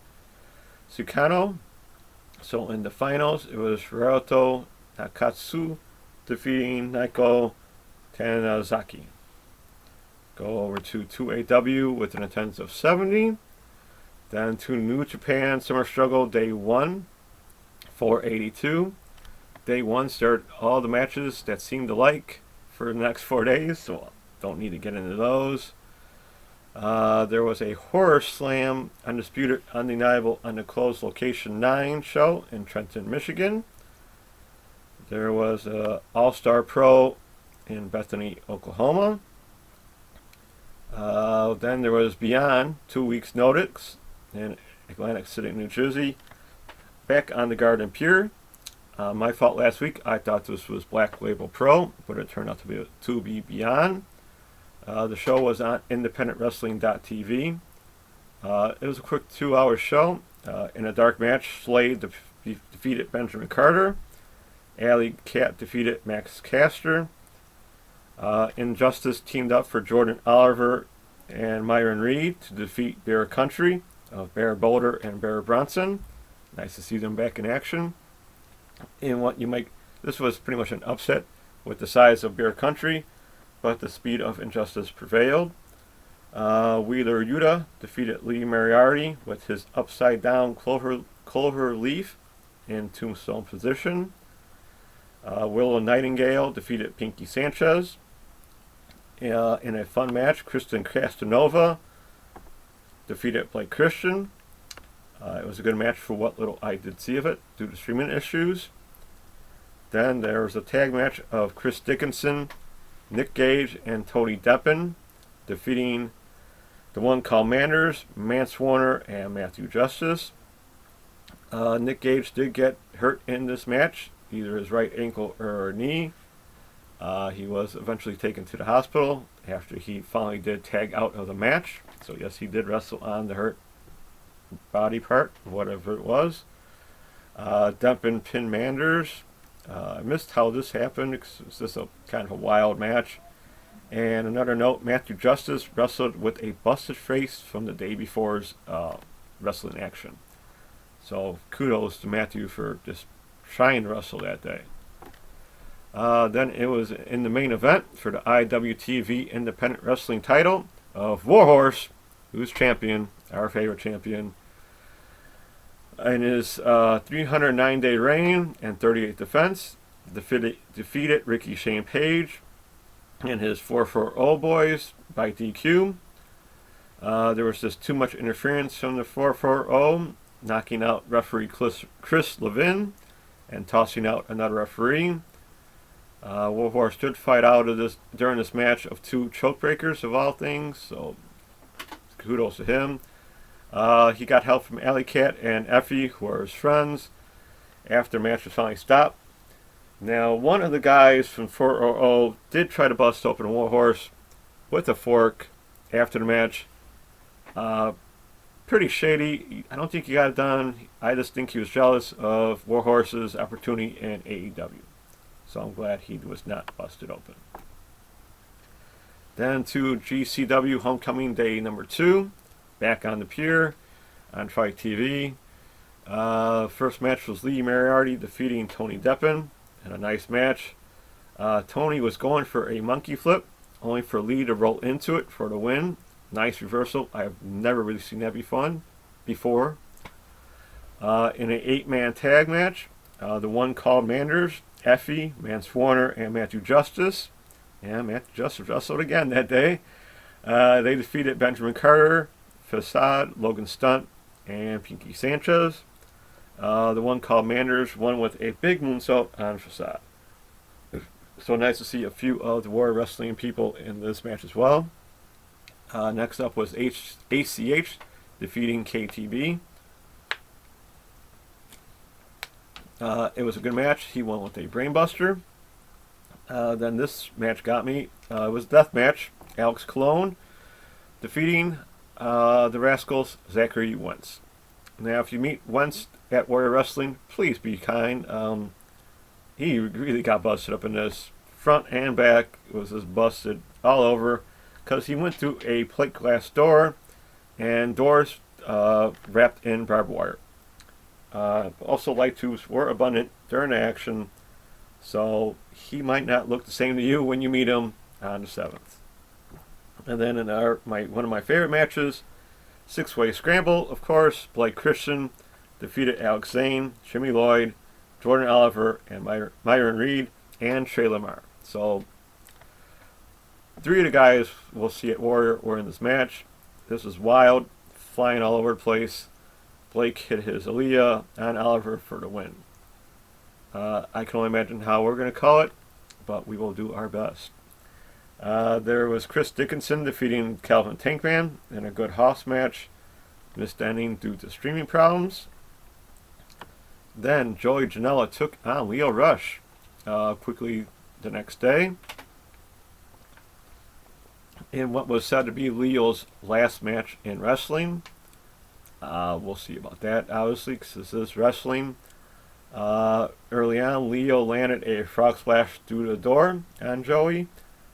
Sukano. So in the finals, it was Rairoto Nakatsu defeating Naiko Tanazaki. Go over to 2AW with an attendance of 70. Then to New Japan Summer Struggle Day 1, 482. Day 1 started all the matches that seemed alike for the next 4 days, so don't need to get into those. There was a Horror Slam Undisputed Undeniable Undisclosed Location 9 show in Trenton, Michigan. There was a All-Star Pro in Bethany, Oklahoma. Then there was Beyond 2 weeks notice in Atlantic City, New Jersey. Back on the Garden Pure. My fault last week. I thought this was Black Label Pro, but it turned out to be Beyond. The show was on independentwrestling.tv. It was a quick 2-hour show. In a dark match, Slade defeated Benjamin Carter. Alley Cat defeated Max Caster. Injustice teamed up for Jordan Oliver and Myron Reed to defeat Bear Country of Bear Boulder and Bear Bronson. Nice to see them back in action. This was pretty much an upset with the size of Bear Country, but the speed of Injustice prevailed. Wheeler Yuta defeated Lee Moriarty with his upside down clover leaf in tombstone position. Willow Nightingale defeated Pinky Sanchez. In a fun match, Kristen Castanova defeated Blake Christian. It was a good match for what little I did see of it due to streaming issues. Then there was a tag match of Chris Dickinson, Nick Gage, and Tony Deppen defeating the one called Manders, Mance Warner, and Matthew Justice. Nick Gage did get hurt in this match, either his right ankle or knee. He was eventually taken to the hospital after he finally did tag out of the match. So yes, he did wrestle on the hurt body part, whatever it was. Deppen pinned Manders. I missed how this happened because it was just a kind of a wild match. And another note, Matthew Justice wrestled with a busted face from the day before's wrestling action. So kudos to Matthew for just trying to wrestle that day. Then it was in the main event for the IWTV Independent Wrestling title of Warhorse, who's champion, our favorite champion. In his 309-day reign and 38 defense, defeated Ricky Shane Page and his 440 boys by DQ. There was just too much interference from the 440, knocking out referee Chris Levin and tossing out another referee. Warhorse did fight out of this during this match of 2 choke breakers of all things, so kudos to him. He got help from Alley Cat and Effie, who are his friends, after the match was finally stopped. Now, one of the guys from 400 did try to bust open Warhorse with a fork after the match. Pretty shady. I don't think he got it done. I just think he was jealous of Warhorse's opportunity in AEW. So I'm glad he was not busted open. Then to GCW Homecoming Day number 2. Back on the pier on Fight TV. First match was Lee Moriarty defeating Tony Deppen in a nice match. Tony was going for a monkey flip, only for Lee to roll into it for the win. Nice reversal. I've never really seen that before. In an 8-man tag match, the one called Manders, Effie, Mance Warner, and Matthew Justice. And Matthew Justice wrestled again that day. They defeated Benjamin Carter, Facade, Logan Stunt, and Pinky Sanchez. The one called Manders won with a big moonsault on Facade. So nice to see a few of the Warrior Wrestling people in this match as well. Next up was ACH defeating KTB. It was a good match. He won with a brainbuster. Then this match got me. It was a death match. Alex Colon defeating the Rascals, Zachary Wentz. Now, if you meet Wentz at Warrior Wrestling, please be kind. He really got busted up in this. Front and back was just busted all over because he went through a plate glass door and doors wrapped in barbed wire. Also, light tubes were abundant during the action, so he might not look the same to you when you meet him on the 7th. And then in one of my favorite matches, six-way scramble, of course, Blake Christian defeated Alex Zane, Jimmy Lloyd, Jordan Oliver, and Myron Reed, and Trey Lamar. So, 3 of the guys we'll see at Warrior were in this match. This was wild, flying all over the place. Blake hit his Aaliyah on Oliver for the win. I can only imagine how we're going to call it, but we will do our best. There was Chris Dickinson defeating Calvin Tankman in a good Hoss match, missed ending due to streaming problems. Then Joey Janela took on Leo Rush quickly the next day in what was said to be Leo's last match in wrestling. We'll see about that, obviously, because this is wrestling. Early on, Leo landed a frog splash through the door on Joey,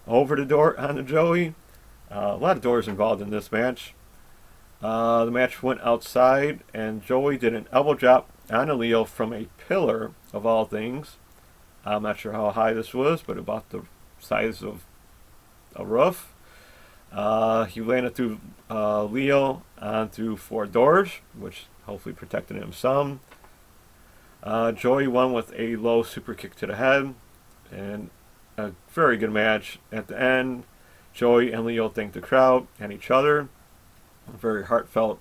over the door onto Joey. A lot of doors involved in this match. The match went outside, and Joey did an elbow drop on Leo from a pillar, of all things. I'm not sure how high this was, but about the size of a roof. He landed through Leo onto 4 doors, which hopefully protected him some. Joey won with a low super kick to the head, and a very good match. At the end, Joey and Leo thanked the crowd and each other. A very heartfelt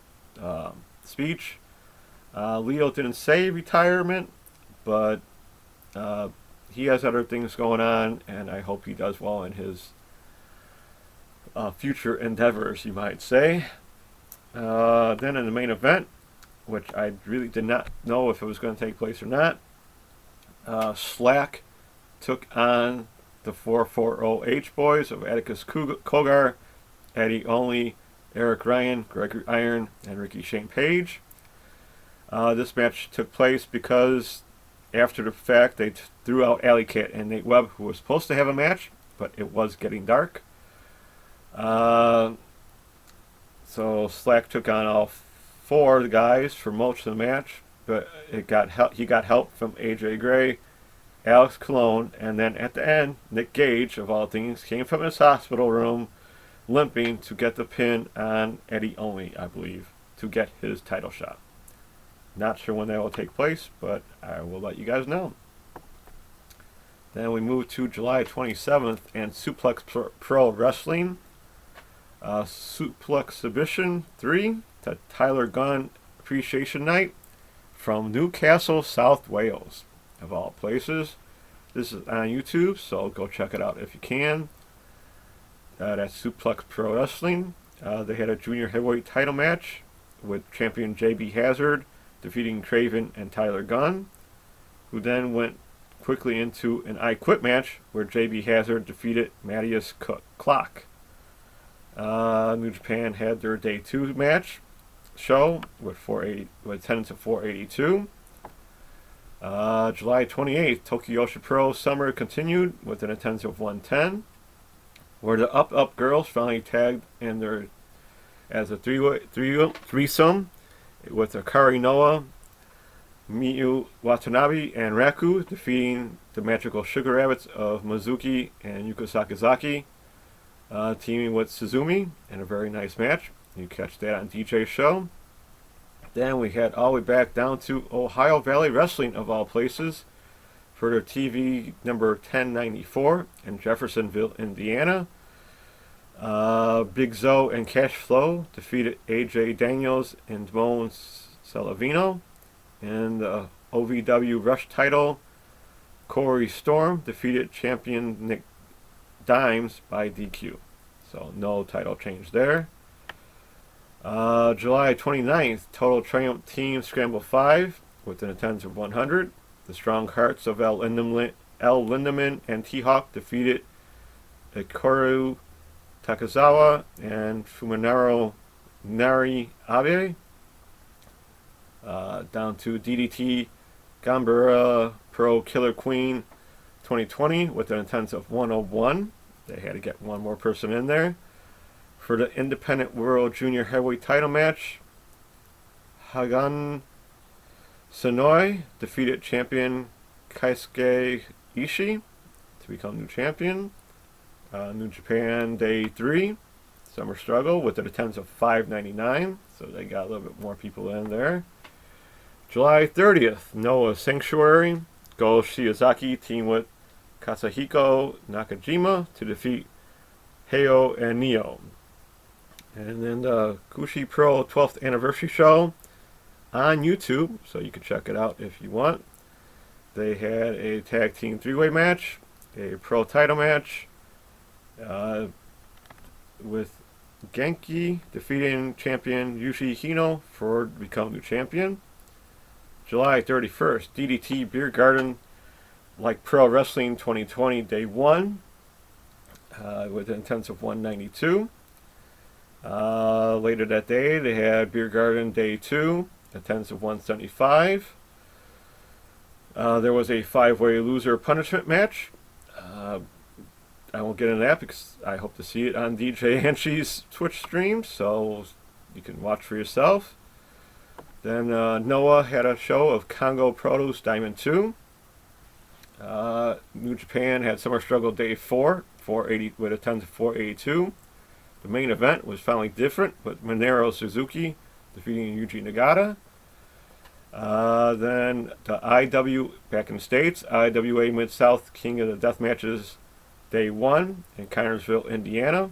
speech. Leo didn't say retirement, but he has other things going on, and I hope he does well in his future endeavors, you might say. Then in the main event, which I really did not know if it was going to take place or not, Slack took on the 440H boys of Atticus Kogar, Eddie Only, Eric Ryan, Gregory Iron, and Ricky Shane Page. This match took place because after the fact they threw out Alley Cat and Nate Webb, who was supposed to have a match, but it was getting dark. So Slack took on all 4 of the guys for most of the match, but he got help from AJ Gray, Alex Colon, and then at the end, Nick Gage, of all things, came from his hospital room limping to get the pin on Eddie Only, I believe, to get his title shot. Not sure when that will take place, but I will let you guys know. Then we move to July 27th and Suplex Pro Wrestling. Suplex Exhibition 3, the Tyler Gunn Appreciation Night from Newcastle, South Wales, of all places. This is on YouTube, so go check it out if you can. That's Suplex Pro Wrestling. They had a junior heavyweight title match with champion JB Hazard defeating Craven and Tyler Gunn, who then went quickly into an I Quit match where JB Hazard defeated Matthias Clock. New Japan had their Day 2 match show with attendance of 482. July 28th, Tokyo Pro Summer continued with an attendance of 110, where the Up girls finally tagged in there as a threesome with Akari Noah, Miyu Watanabe, and Raku defeating the Magical Sugar Rabbits of Mizuki and Yuka Sakazaki, teaming with Suzumi in a very nice match. You catch that on DJ's show. Then we head all the way back down to Ohio Valley Wrestling, of all places, for their TV number 1094 in Jeffersonville, Indiana. Big Zoe and Cash Flow defeated AJ Daniels and Damone Salavino. In the OVW Rush title, Corey Storm defeated champion Nick Dimes by DQ. So no title change there. July 29th, Total Triumph Team Scramble 5 with an attendance of 100. The Strong Hearts of L. Lindemann and T-Hawk defeated Ikoru Takazawa and Fuminaro Nari Abe. down to DDT Gambara Pro Killer Queen 2020 with an attendance of 101. They had to get one more person in there. For the Independent World Junior Heavyweight title match, Hagan Sonoi defeated champion Kaisuke Ishii to become new champion. New Japan Day 3, Summer Struggle with an attendance of 599, so they got a little bit more people in there. July 30th, Noah Sanctuary, Go Shiozaki team with Katsuhiko Nakajima to defeat Heio and Neo. And then the Kushi Pro 12th Anniversary Show on YouTube, so you can check it out if you want. They had a tag team three-way match, a pro title match, with Genki defeating champion Yushi Hino to become new champion. July 31st, DDT Beer Garden like Pro Wrestling 2020 Day 1 with an attendance of 192. Later that day, they had Beer Garden Day 2, attendance of 175. There was a 5-way loser punishment match. I won't get into that because I hope to see it on DJ Anshi's Twitch stream, so you can watch for yourself. Then Noah had a show of Congo Produce Diamond 2. New Japan had Summer Struggle Day 4, 480 with a attendance of 482. The main event was finally different, with Minoru Suzuki defeating Yuji Nagata. Then the IW back in the States, IWA Mid-South King of the Death Matches Day 1 in Connersville, Indiana.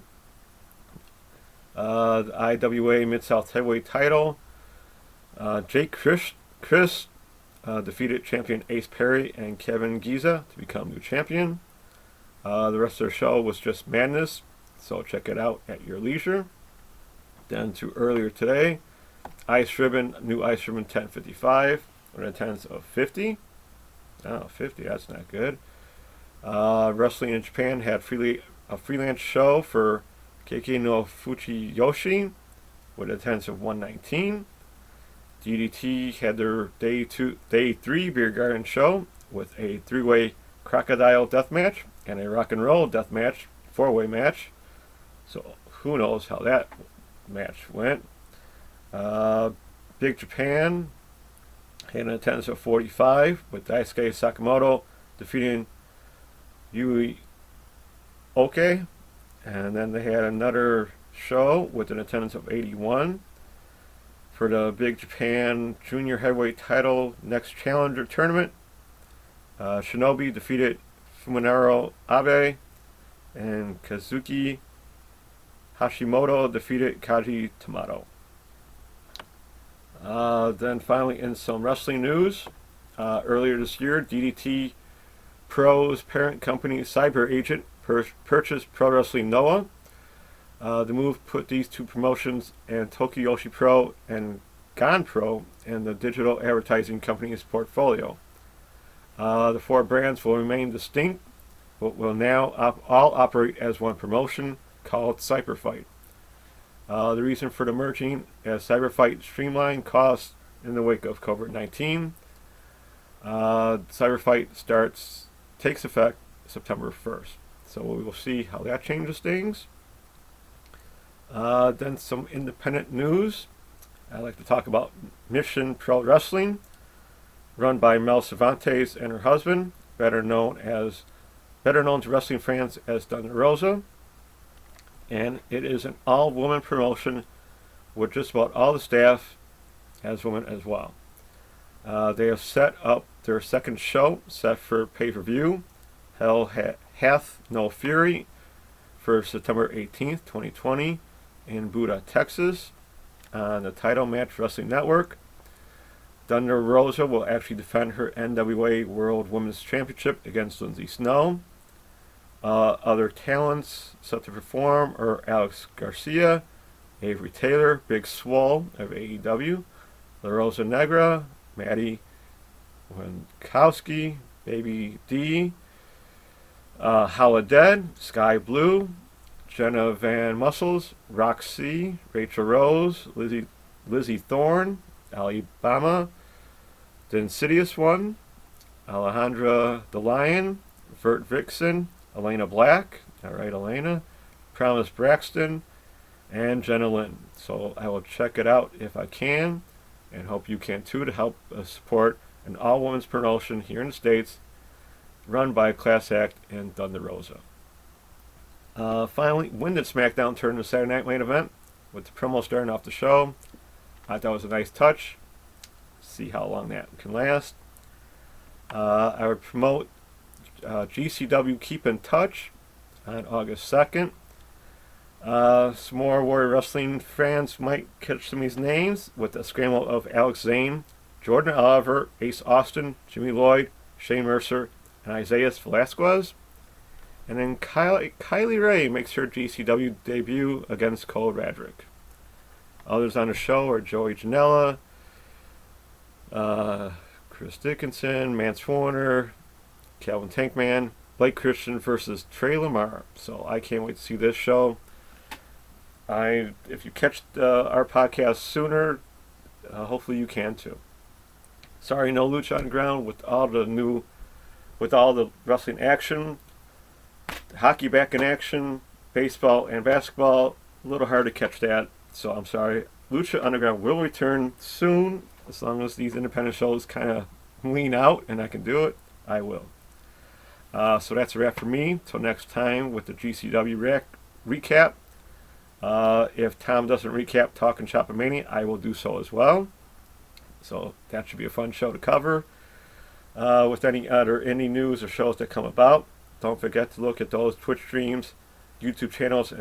The IWA Mid-South Heavyweight title, Jake Chris defeated champion Ace Perry and Kevin Giza to become new champion. The rest of the show was just madness, so check it out at your leisure. Then to earlier today, Ice Ribbon, new Ice Ribbon 1055 with an attendance of 50. Oh, 50, that's not good. Wrestling in Japan had a freelance show for Keiki no Fuchiyoshi with an attendance of 119. DDT had their Day 3 Beer Garden show with a 3-way crocodile death match and a rock and roll death match, 4-way match. So who knows how that match went. Big Japan had an attendance of 45 with Daisuke Sakamoto defeating Yui Oke. And then they had another show with an attendance of 81 for the Big Japan Junior Heavyweight title Next Challenger tournament. Shinobi defeated Fuminaro Abe, and Kazuki Hashimoto defeated Kaji Tomato. Then finally, in some wrestling news, earlier this year, DDT Pro's parent company Cyber Agent purchased Pro Wrestling Noah. The move put these two promotions and Tokiyoshi Pro and Gon Pro in the digital advertising company's portfolio. The 4 brands will remain distinct, but will now all operate as one promotion called Cyberfight. The reason for the merging, as Cyberfight streamlined costs in the wake of COVID-19. Cyberfight takes effect September 1st. So we will see how that changes things. Then some independent news. I'd like to talk about Mission Pro Wrestling, run by Mel Cervantes and her husband, better known to wrestling fans as Thunder Rosa. And it is an all-woman promotion with just about all the staff as women as well. They have set up their second show set for pay-per-view, Hell Hath No Fury, for September 18th, 2020 in Buda, Texas, on the Title Match Wrestling Network. Thunder Rosa will actually defend her NWA World Women's Championship against Lindsay Snow. Other talents set to perform are Alex Garcia, Avery Taylor, Big Swole of AEW, La Rosa Negra, Maddie Winkowski, Baby D, Holodead, Sky Blue, Jenna Van Muscles, Roxy, Rachel Rose, Lizzie Thorne, Alabama, the Insidious One, Alejandra the Lion, Vert Vixen, Elena Black, alright Elena, Promise Braxton, and Jenna Lynn. So I will check it out if I can, and hope you can too, to help support an all-women's promotion here in the States, run by Class Act and Thunder Rosa. Finally, when did Smackdown turn to Saturday Night Main Event? With the promo starting off the show, I thought it was a nice touch. See how long that can last. I would promote GCW Keep in Touch on August 2nd. Some more Warrior Wrestling fans might catch some of these names with the scramble of Alex Zane, Jordan Oliver, Ace Austin, Jimmy Lloyd, Shane Mercer, and Isaiah Velasquez. And then Kylie Ray makes her GCW debut against Cole Radrick. Others on the show are Joey Janela, Chris Dickinson, Mance Warner, Calvin Tankman, Blake Christian versus Trey Lamar. So I can't wait to see this show. If you catch our podcast sooner, hopefully you can too. Sorry, no Lucha Underground with all the wrestling action. Hockey back in action, baseball and basketball, a little hard to catch that, so I'm sorry. Lucha Underground will return soon, as long as these independent shows kind of lean out and I can do it, I will. So that's a wrap for me. Till next time with the GCW recap. If Tom doesn't recap Talkin' Shopomania, I will do so as well. So that should be a fun show to cover. With any other indie news or shows that come about, don't forget to look at those Twitch streams, YouTube channels,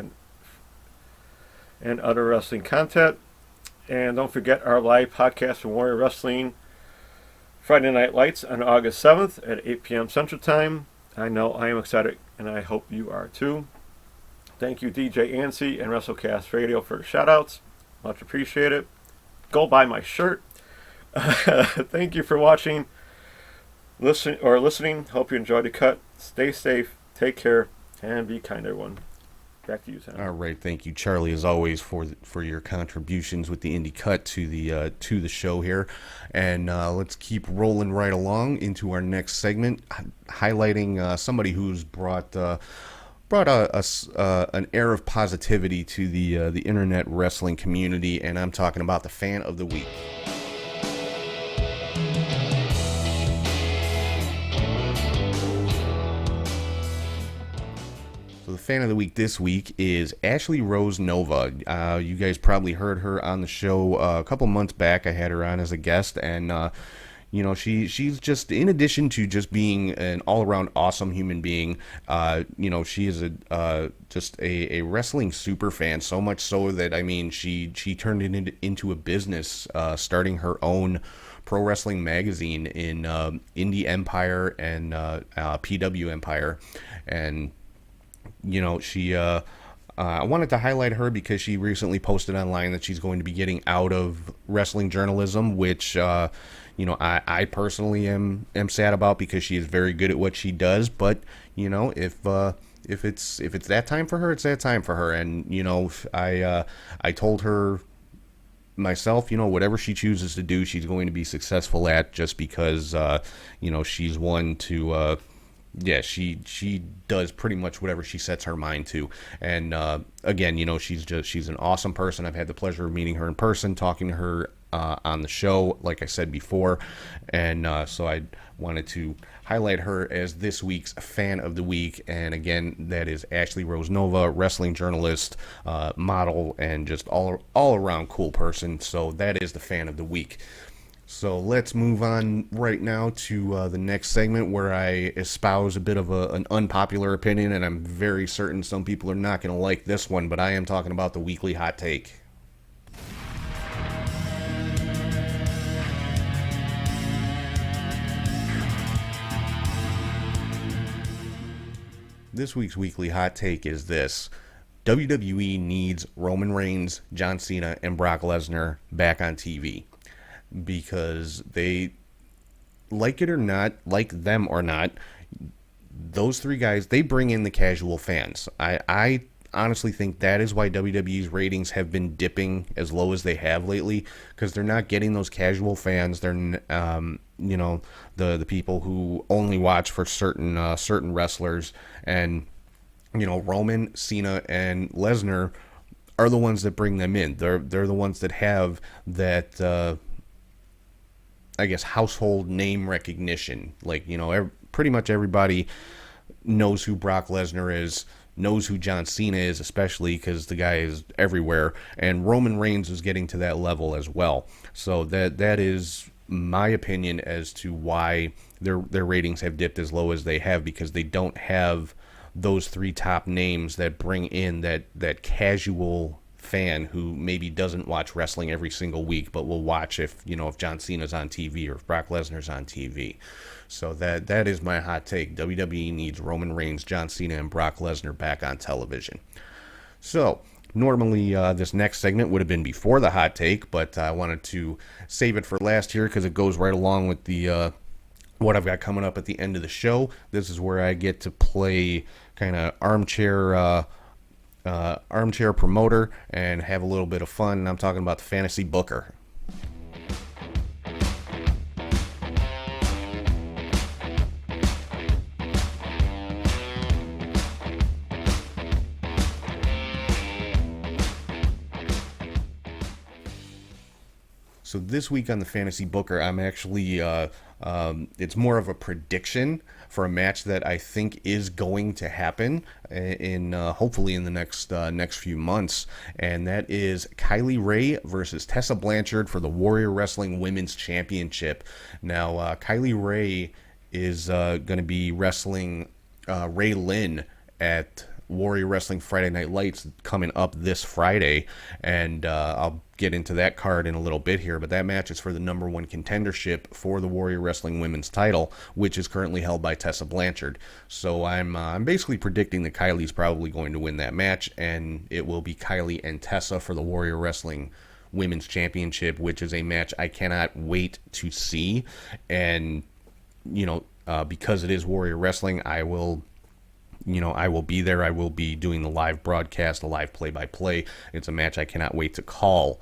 and other wrestling content. And don't forget our live podcast from Warrior Wrestling, Friday Night Lights on August 7th at 8 p.m. Central Time. I know I am excited, and I hope you are too. Thank you, DJ Ansi and WrestleCast Radio, for the shout-outs. Much appreciated. Go buy my shirt. Thank you for watching, listening. Hope you enjoyed the cut. Stay safe, take care, and be kind, everyone. Back to you, Sam. All right, thank you, Charlie, as always, for your contributions with the indie cut to the show here, and let's keep rolling right along into our next segment, highlighting somebody who's brought an air of positivity to the internet wrestling community, and I'm talking about the Fan of the Week. So the Fan of the Week this week is Ashley Rose Nova. You guys probably heard her on the show a couple months back. I had her on as a guest, and she's just, in addition to just being an all-around awesome human being, she is just a wrestling super fan, so much so that, she turned it into a business, starting her own pro wrestling magazine in Indie Empire and PW Empire. And I wanted to highlight her because she recently posted online that she's going to be getting out of wrestling journalism, which I personally am sad about, because she is very good at what she does. But if it's that time for her, it's that time for her. And I told her myself, whatever she chooses to do, she's going to be successful at, just because she's one to. She does pretty much whatever she sets her mind to. And again, she's an awesome person. I've had the pleasure of meeting her in person, talking to her on the show, like I said before. And so I wanted to highlight her as this week's Fan of the Week. And again, that is Ashley Rose Nova, wrestling journalist, model, and just all around cool person. So that is the Fan of the Week. So let's move on right now to the next segment, where I espouse a bit of an unpopular opinion, and I'm very certain some people are not going to like this one, but I am talking about the weekly hot take. This week's weekly hot take is this: WWE needs Roman Reigns, John Cena, and Brock Lesnar back on TV. Because they, like it or not, like them or not, those three guys, they bring in the casual fans. I honestly think that is why WWE's ratings have been dipping as low as they have lately, because they're not getting those casual fans. They're the people who only watch for certain wrestlers. And Roman, Cena, and Lesnar are the ones that bring them in. They're the ones that have that I guess household name recognition. Like, pretty much everybody knows who Brock Lesnar is, knows who John Cena is, especially because the guy is everywhere, and Roman Reigns is getting to that level as well. So that is my opinion as to why their ratings have dipped as low as they have, because they don't have those three top names that bring in that casual fan who maybe doesn't watch wrestling every single week, but will watch if John Cena's on TV or if Brock Lesnar's on TV. So that is my hot take. WWE needs Roman Reigns, John Cena, and Brock Lesnar back on television. So normally this next segment would have been before the hot take, but I wanted to save it for last here because it goes right along with the what I've got coming up at the end of the show. This is where I get to play kind of armchair promoter and have a little bit of fun. I'm talking about the fantasy booker. So this week on the Fantasy Booker, I'm actually, it's more of a prediction for a match that I think is going to happen in hopefully in the next few months, and that is Kylie Rae versus Tessa Blanchard for the Warrior Wrestling Women's Championship. Now, Kylie Rae is going to be wrestling Ray Lynn at Warrior Wrestling Friday Night Lights coming up this Friday, and I'll get into that card in a little bit here, but that match is for the number one contendership for the Warrior Wrestling Women's title, which is currently held by Tessa Blanchard. So I'm basically predicting that Kylie's probably going to win that match, and it will be Kylie and Tessa for the Warrior Wrestling Women's Championship, which is a match I cannot wait to see. And because it is Warrior Wrestling, I will be there. I will be doing the live broadcast, the live play-by-play. It's a match I cannot wait to call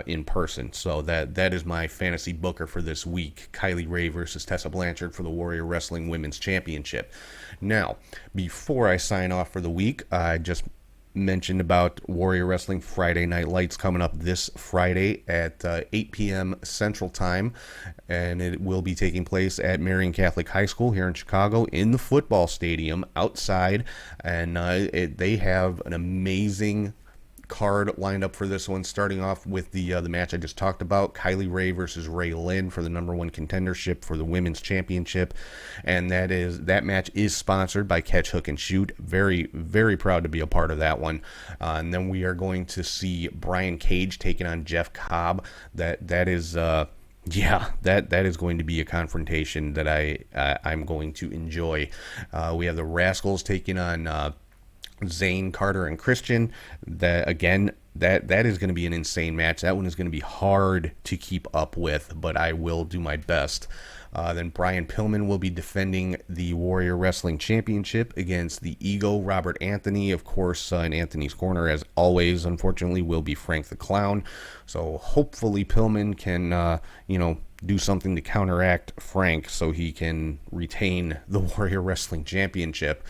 in person. So that is my fantasy booker for this week. Kylie Rae versus Tessa Blanchard for the Warrior Wrestling Women's Championship. Now, before I sign off for the week, I just mentioned about Warrior Wrestling Friday Night Lights coming up this Friday at 8 p.m. Central Time, and it will be taking place at Marian Catholic High School here in Chicago in the football stadium outside, and they have an amazing card lined up for this one, starting off with the match I just talked about, Kylie Rae versus Ray Lynn for the number one contendership for the women's championship, and that match is sponsored by Catchhookshoot. Very, very proud to be a part of that one. And then we are going to see Brian Cage taking on Jeff Cobb. That is going to be a confrontation that I'm going to enjoy. We have the Rascals taking on Zane, Carter, and Christian. That is going to be an insane match. That one is going to be hard to keep up with, but I will do my best. Then Brian Pillman will be defending the Warrior Wrestling Championship against the Ego, Robert Anthony. Of course, in Anthony's corner, as always, unfortunately, will be Frank the Clown. So hopefully Pillman can, do something to counteract Frank so he can retain the Warrior Wrestling Championship.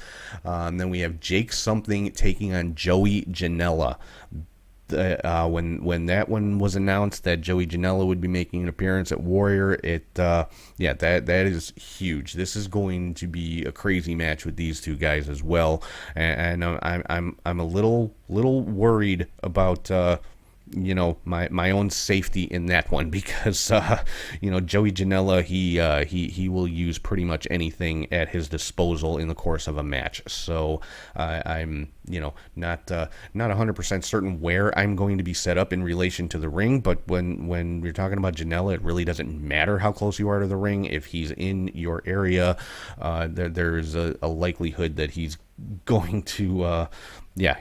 And then we have Jake Something taking on Joey Janela. When that one was announced that Joey Janela would be making an appearance at Warrior, that is huge. This is going to be a crazy match with these two guys as well, and I'm a little worried about my own safety in that one, because Joey Janela, he will use pretty much anything at his disposal in the course of a match. So I'm not 100% certain where I'm going to be set up in relation to the ring, but when we're talking about Janela, it really doesn't matter how close you are to the ring. If he's in your area, there's a likelihood that he's going to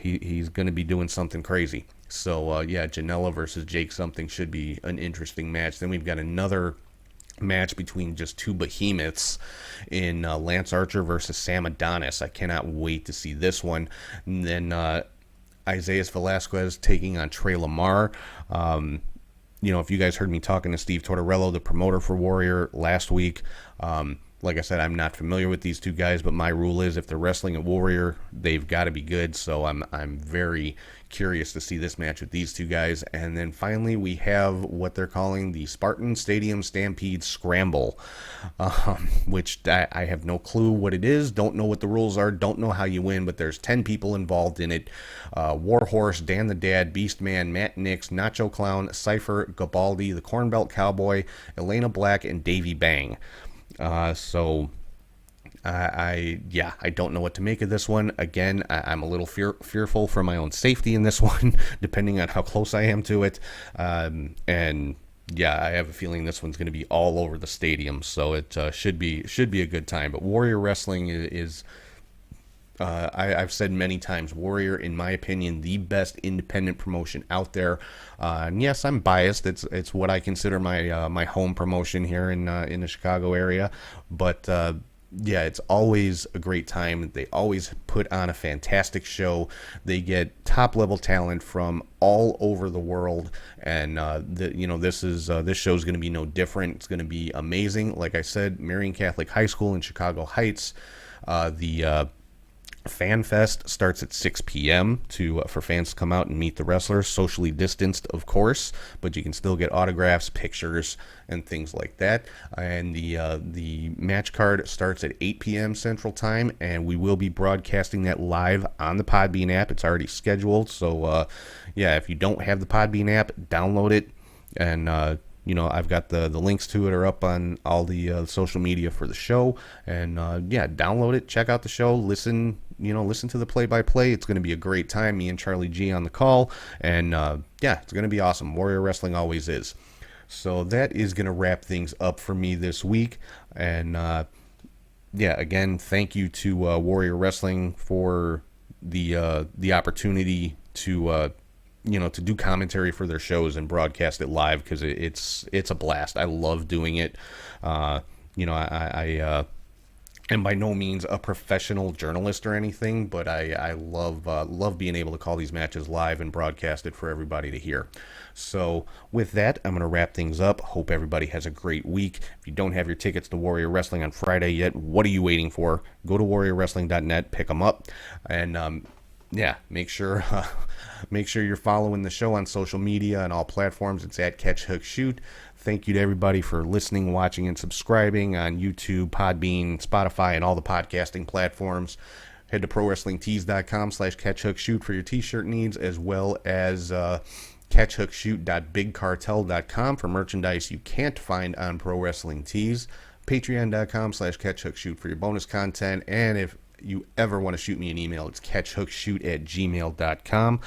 he's going to be doing something crazy. So, Janela versus Jake Something should be an interesting match. Then we've got another match between just two behemoths in Lance Archer versus Sam Adonis. I cannot wait to see this one. And then Isaiah Velasquez taking on Trey Lamar. If you guys heard me talking to Steve Tortorello, the promoter for Warrior, last week, like I said, I'm not familiar with these two guys, but my rule is if they're wrestling at Warrior, they've got to be good. So I'm very curious to see this match with these two guys. And then finally, we have what they're calling the Spartan Stadium Stampede Scramble, which I have no clue what it is. Don't know what the rules are. Don't know how you win, but there's 10 people involved in it. Warhorse, Dan the Dad, Beastman, Matt Nix, Nacho Clown, Cypher, Gabaldi, the Cornbelt Cowboy, Elena Black, and Davey Bang. I don't know what to make of this one. Again, I'm a little fearful for my own safety in this one, depending on how close I am to it. I have a feeling this one's going to be all over the stadium, so it should be a good time. But Warrior Wrestling is I've said many times, Warrior, in my opinion, the best independent promotion out there. And yes, I'm biased. It's what I consider my home promotion here in the Chicago area. But it's always a great time. They always put on a fantastic show. They get top level talent from all over the world, and this show is going to be no different. It's going to be amazing. Like I said, Marian Catholic High School in Chicago Heights. The Fan Fest starts at 6 p.m. for fans to come out and meet the wrestlers, socially distanced, of course, but you can still get autographs, pictures, and things like that. And the match card starts at 8 p.m. Central Time, and we will be broadcasting that live on the Podbean app. It's already scheduled, so if you don't have the Podbean app, download it, and I've got the links to it are up on all the social media for the show, and download it, check out the show, listen to the play-by-play. It's going to be a great time. Me and Charlie G on the call, and it's going to be awesome. Warrior Wrestling always is. So that is going to wrap things up for me this week, and again, thank you to Warrior Wrestling for the opportunity to do commentary for their shows and broadcast it live, because it's a blast. I love doing it. I am by no means a professional journalist or anything, but I love being able to call these matches live and broadcast it for everybody to hear. So with that, I'm going to wrap things up. Hope everybody has a great week. If you don't have your tickets to Warrior Wrestling on Friday yet, what are you waiting for? Go to warriorwrestling.net, pick them up, and make sure you're following the show on social media and all platforms. It's at catchhookshoot. Thank you to everybody for listening, watching, and subscribing on YouTube, Podbean, Spotify, and all the podcasting platforms. Head to prowrestlingtees.com/catchhookshoot for your t-shirt needs, as well as catchhookshoot.bigcartel.com for merchandise you can't find on Pro Wrestling Tees. Patreon.com/catchhookshoot for your bonus content. And if you ever want to shoot me an email, it's catchhookshoot@gmail.com. I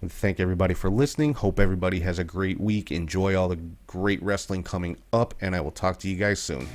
want to thank everybody for listening. Hope everybody has a great week. Enjoy all the great wrestling coming up, and I will talk to you guys soon.